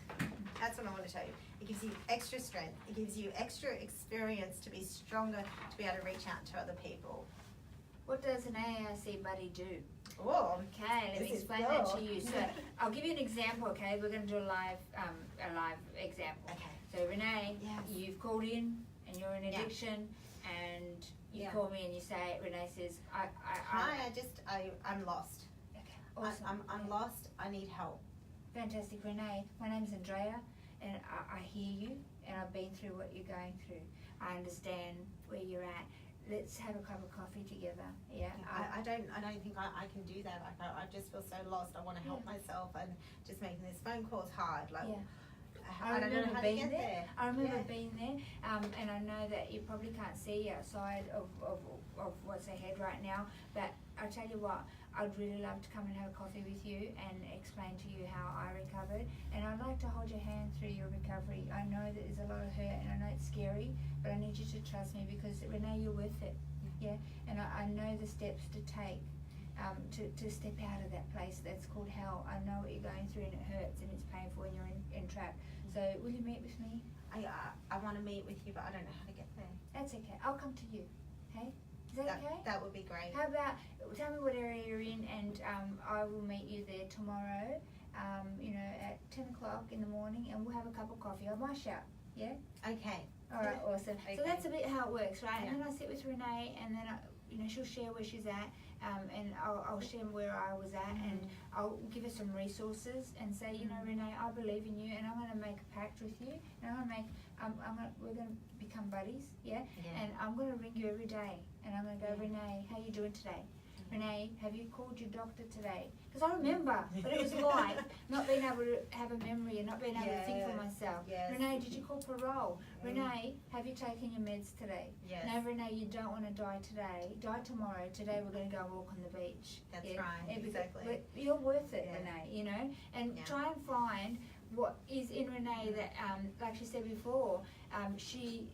That's what I want to tell you. It gives you extra strength. It gives you extra experience to be stronger, to be able to reach out to other people. What does an AIC buddy do? Oh, okay, let me explain that to you. So I'll give you an example. Okay, we're going to do a live example. Okay. So Renee, you've called in and you're in addiction, and you call me and you say, Renee says, I'm lost. Okay, awesome. I'm lost. I need help. Fantastic, Renee. My name's Andrea, and I hear you, and I've been through what you're going through. I understand where you're at. Let's have a cup of coffee together. Yeah. I don't think I can do that. Like, I just feel so lost. I want to help myself, and just making this phone calls hard. Like, I don't know how to get there. I remember being there, and I know that you probably can't see outside of what's ahead right now, but I tell you what, I'd really love to come and have a coffee with you and explain to you how I recovered, and I'd like to hold your hand through your recovery. I know that there's a lot of hurt, and I know it's scary, but I need you to trust me, because Renee, you're worth it. yeah, and I know the steps to take to step out of that place that's called hell. I know what you're going through and it hurts and it's painful and you're entrapped. So will you meet with me? I want to meet with you, but I don't know how to get there. That's okay. I'll come to you. Hey, is that okay? That would be great. How about tell me what area you're in, and I will meet you there tomorrow. At 10 o'clock in the morning, and we'll have a cup of coffee. I might shout. Yeah. Okay. All right. Awesome. Okay. So that's a bit how it works, right? Yeah. And then I sit with Renee, and then she'll share where she's at, and I'll share where I was at, and I'll give her some resources and say, Renee, I believe in you, and I'm going to make a pact with you, and we're going to become buddies, yeah? And I'm going to ring you every day, and I'm going to go, Renee, how you doing today? Renee, have you called your doctor today? Because I remember, but it was like not being able to have a memory and not being able to think for myself. Yes. Renee, did you call parole? Renee, have you taken your meds today? Yes. No, Renee, you don't want to die today. Die tomorrow. Today we're going to go walk on the beach. That's right, exactly. But you're worth it, Renee, and try and find what is in Renee that, like she said before, she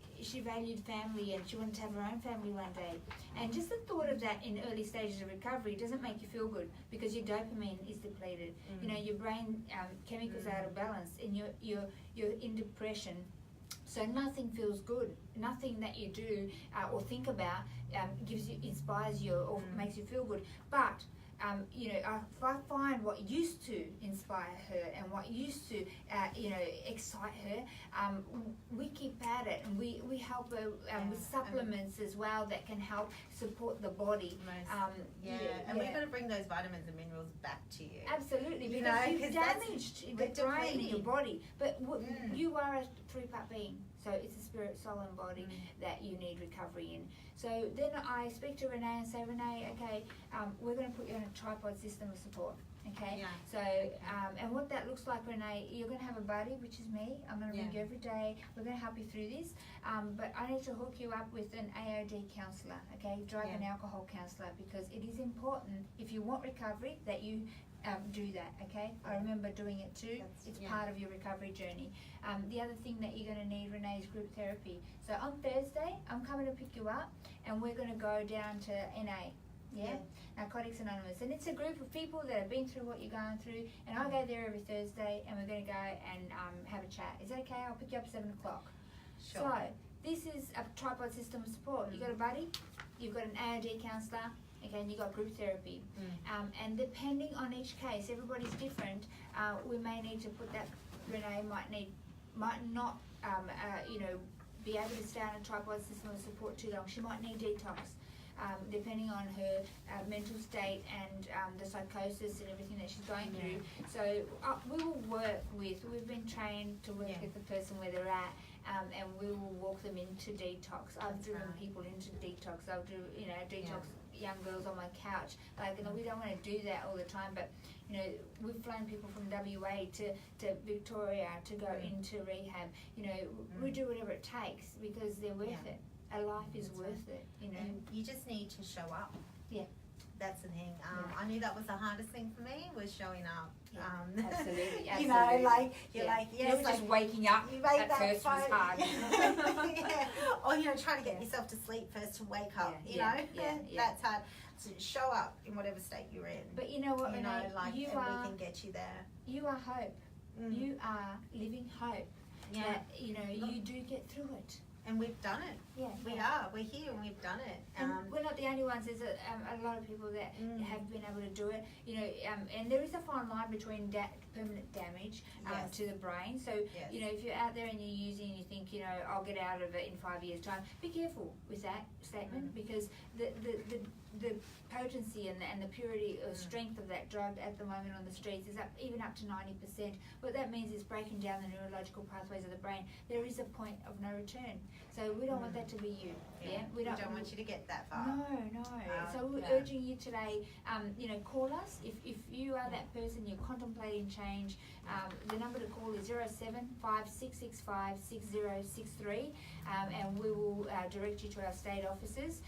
valued family and she wanted to have her own family one day. And just the thought of that in early stages of recovery doesn't make you feel good because your dopamine is depleted. Your brain chemicals are out of balance, and you're in depression. So nothing feels good. Nothing that you do or think about inspires you or makes you feel good. But if I find what used to inspire her and what used to, excite her, we keep at it, and we help her with supplements as well that can help support the body. And we're going to bring those vitamins and minerals back to you. Absolutely, because you've damaged the brain in your body. But you are a three-part being. So it's a spirit, soul, and body that you need recovery in. So then I speak to Renee and say, Renee, okay, we're going to put you on a tripod system of support. Okay. Yeah. So and what that looks like, Renee, you're going to have a buddy, which is me. I'm going to ring you every day. We're going to help you through this. But I need to hook you up with an AOD counsellor, okay, drug and alcohol counsellor, because it is important if you want recovery that you do that, okay? I remember doing it too. It's part of your recovery journey. The other thing that you're going to need, Renee, is group therapy. So on Thursday, I'm coming to pick you up, and we're going to go down to NA, Narcotics Anonymous. And it's a group of people that have been through what you're going through, and I go there every Thursday, and we're going to go and have a chat. Is that okay? I'll pick you up at 7 o'clock. Sure. So this is a tripod system of support. You got a buddy, you've got an AOD counsellor, okay, and you got group therapy. And depending on each case, everybody's different. We may need to put that. Renee might not, be able to stay on a tripod system of support too long. She might need detox, depending on her mental state and the psychosis and everything that she's going through. So we will work with. We've been trained to work with the person where they're at. And we will walk them into detox. I've driven people into detox. I'll do, detox young girls on my couch. We don't want to do that all the time, but, we've flown people from WA to Victoria to go into rehab. We do whatever it takes because they're worth it. A life is worth it, And you just need to show up. Yeah. That's the thing. I knew that was the hardest thing for me, was showing up. Absolutely. Yes, just waking up. You make that first was hard. Or trying to get yourself to sleep first to wake up. That's hard. So show up in whatever state you're in. But you know what, Renee? We can get you there. You are hope. You are living hope. Yeah. That you do get through it. And we've done it. Yeah, we are. We're here and we've done it. And we're not the only ones. There's a lot of people that have been able to do it. And there is a fine line between permanent damage to the brain. So if you're out there and you're using and you think I'll get out of it in 5 years' time, be careful with that statement because the potency and the purity or strength of that drug at the moment on the streets is even up to 90%. What that means is breaking down the neurological pathways of the brain. There is a point of no return. So we don't want that to be you. We don't want you to get that far. No. So we're urging you today, call us. If you are that person, you're contemplating change, the number to call is 0756656063, and we will direct you to our state offices.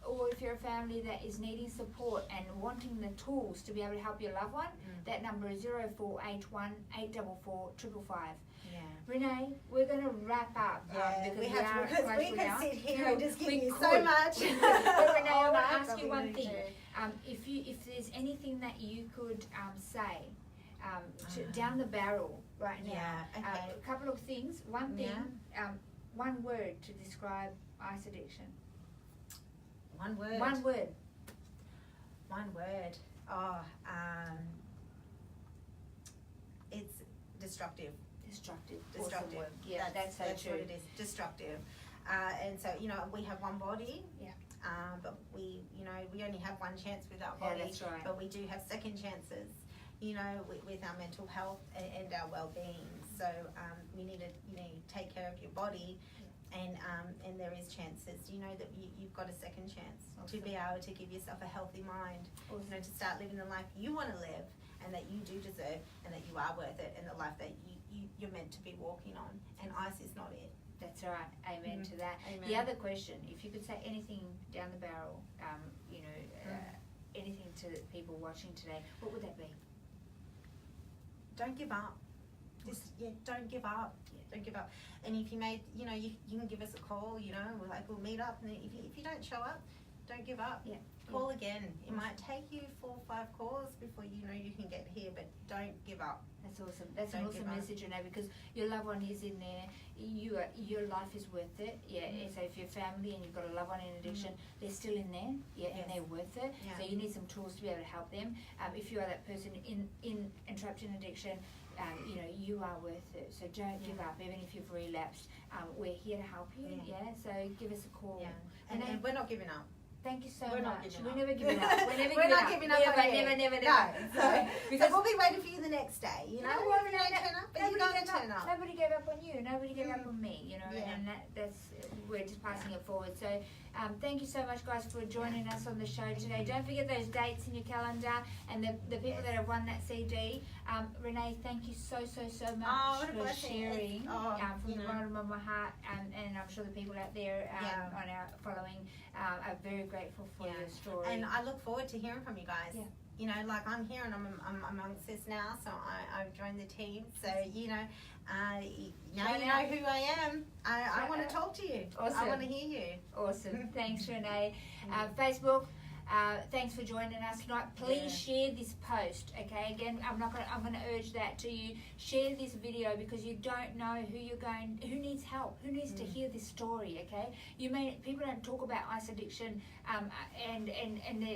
or if you're a family that is needing support and wanting the tools to be able to help your loved one, that number is 0481 844 555. Yeah. Renee, we're going to wrap up because we could sit here and just give you could. so much. But Renee, I want to ask you one thing. If there's anything that you could say down the barrel right now, a couple of things. One thing, one word to describe ice addiction. One word. One word. One word. Oh, it's destructive. Destructive. Destructive. Awesome word. Yeah, that's so true. What it is. Destructive. And so, we have one body. Yeah. But we only have one chance with our body. Yeah, that's right. But we do have second chances, with our mental health and our well-being. So you need to, take care of your body, and there is chances, that you've got a second chance to be able to give yourself a healthy mind, to start living the life you want to live, and that you do deserve, and that you are worth it, and the life that you're meant to be walking on. And ice is not it. That's right. Amen to that. Amen. The other question, if you could say anything down the barrel, anything to people watching today, what would that be? Don't give up. Don't give up. Don't give up. And if you made, you can give us a call. We'll meet up. And if you don't show up, don't give up. Yeah. Call again. It might take you 4 or 5 calls before you can get here, but don't give up. That's awesome. That's an awesome message, Renee, because your loved one is in there. Your life is worth it. Yeah. So if you're family and you've got a loved one in addiction, they're still in there. Yeah, and they're worth it. Yeah. So you need some tools to be able to help them. If you are that person in entrapped in addiction, you are worth it. So don't give up, even if you've relapsed. We're here to help you. Yeah. So give us a call. Yeah. And we're not giving up. Thank you so much. We're never giving up. We're not giving up. Never. No. So we'll be waiting for you the next day. You're going to turn up, but you're going to turn up. Nobody gave up on you. Nobody gave up on me. And that's we're just passing it forward. So thank you so much, guys, for joining us on the show today. Don't forget those dates in your calendar, and the people that have won that CD. Renee, thank you so much for sharing from the bottom of my heart, and I'm sure the people out there on our following are very grateful for your story. And I look forward to hearing from you guys. I'm here and I'm amongst this now, so I've joined the team. So now you know who I am. I want to talk to you. Awesome. I want to hear you. Awesome. Thanks, Renee. Facebook. Thanks for joining us tonight. Please share this post, okay? Again, I'm going to urge that to you. Share this video because you don't know who needs help, who needs to hear this story, okay? People don't talk about ice addiction, and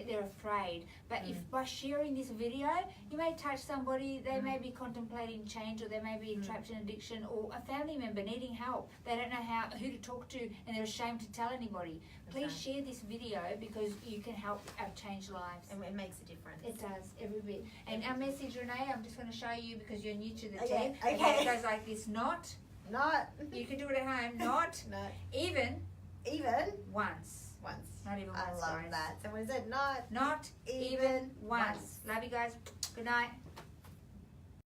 they're afraid. But if by sharing this video, you may touch somebody. They may be contemplating change, or they may be trapped in addiction, or a family member needing help. They don't know who to talk to, and they're ashamed to tell anybody. Please share this video because you can help change lives. And it makes a difference. It does, every bit. And our message, Renee, I'm just going to show you because you're new to the team. Okay. It goes like this: not. You can do it at home. Not. Even. Once. Not even once. I love that. So what is it? Not even once. Love you guys. Good night.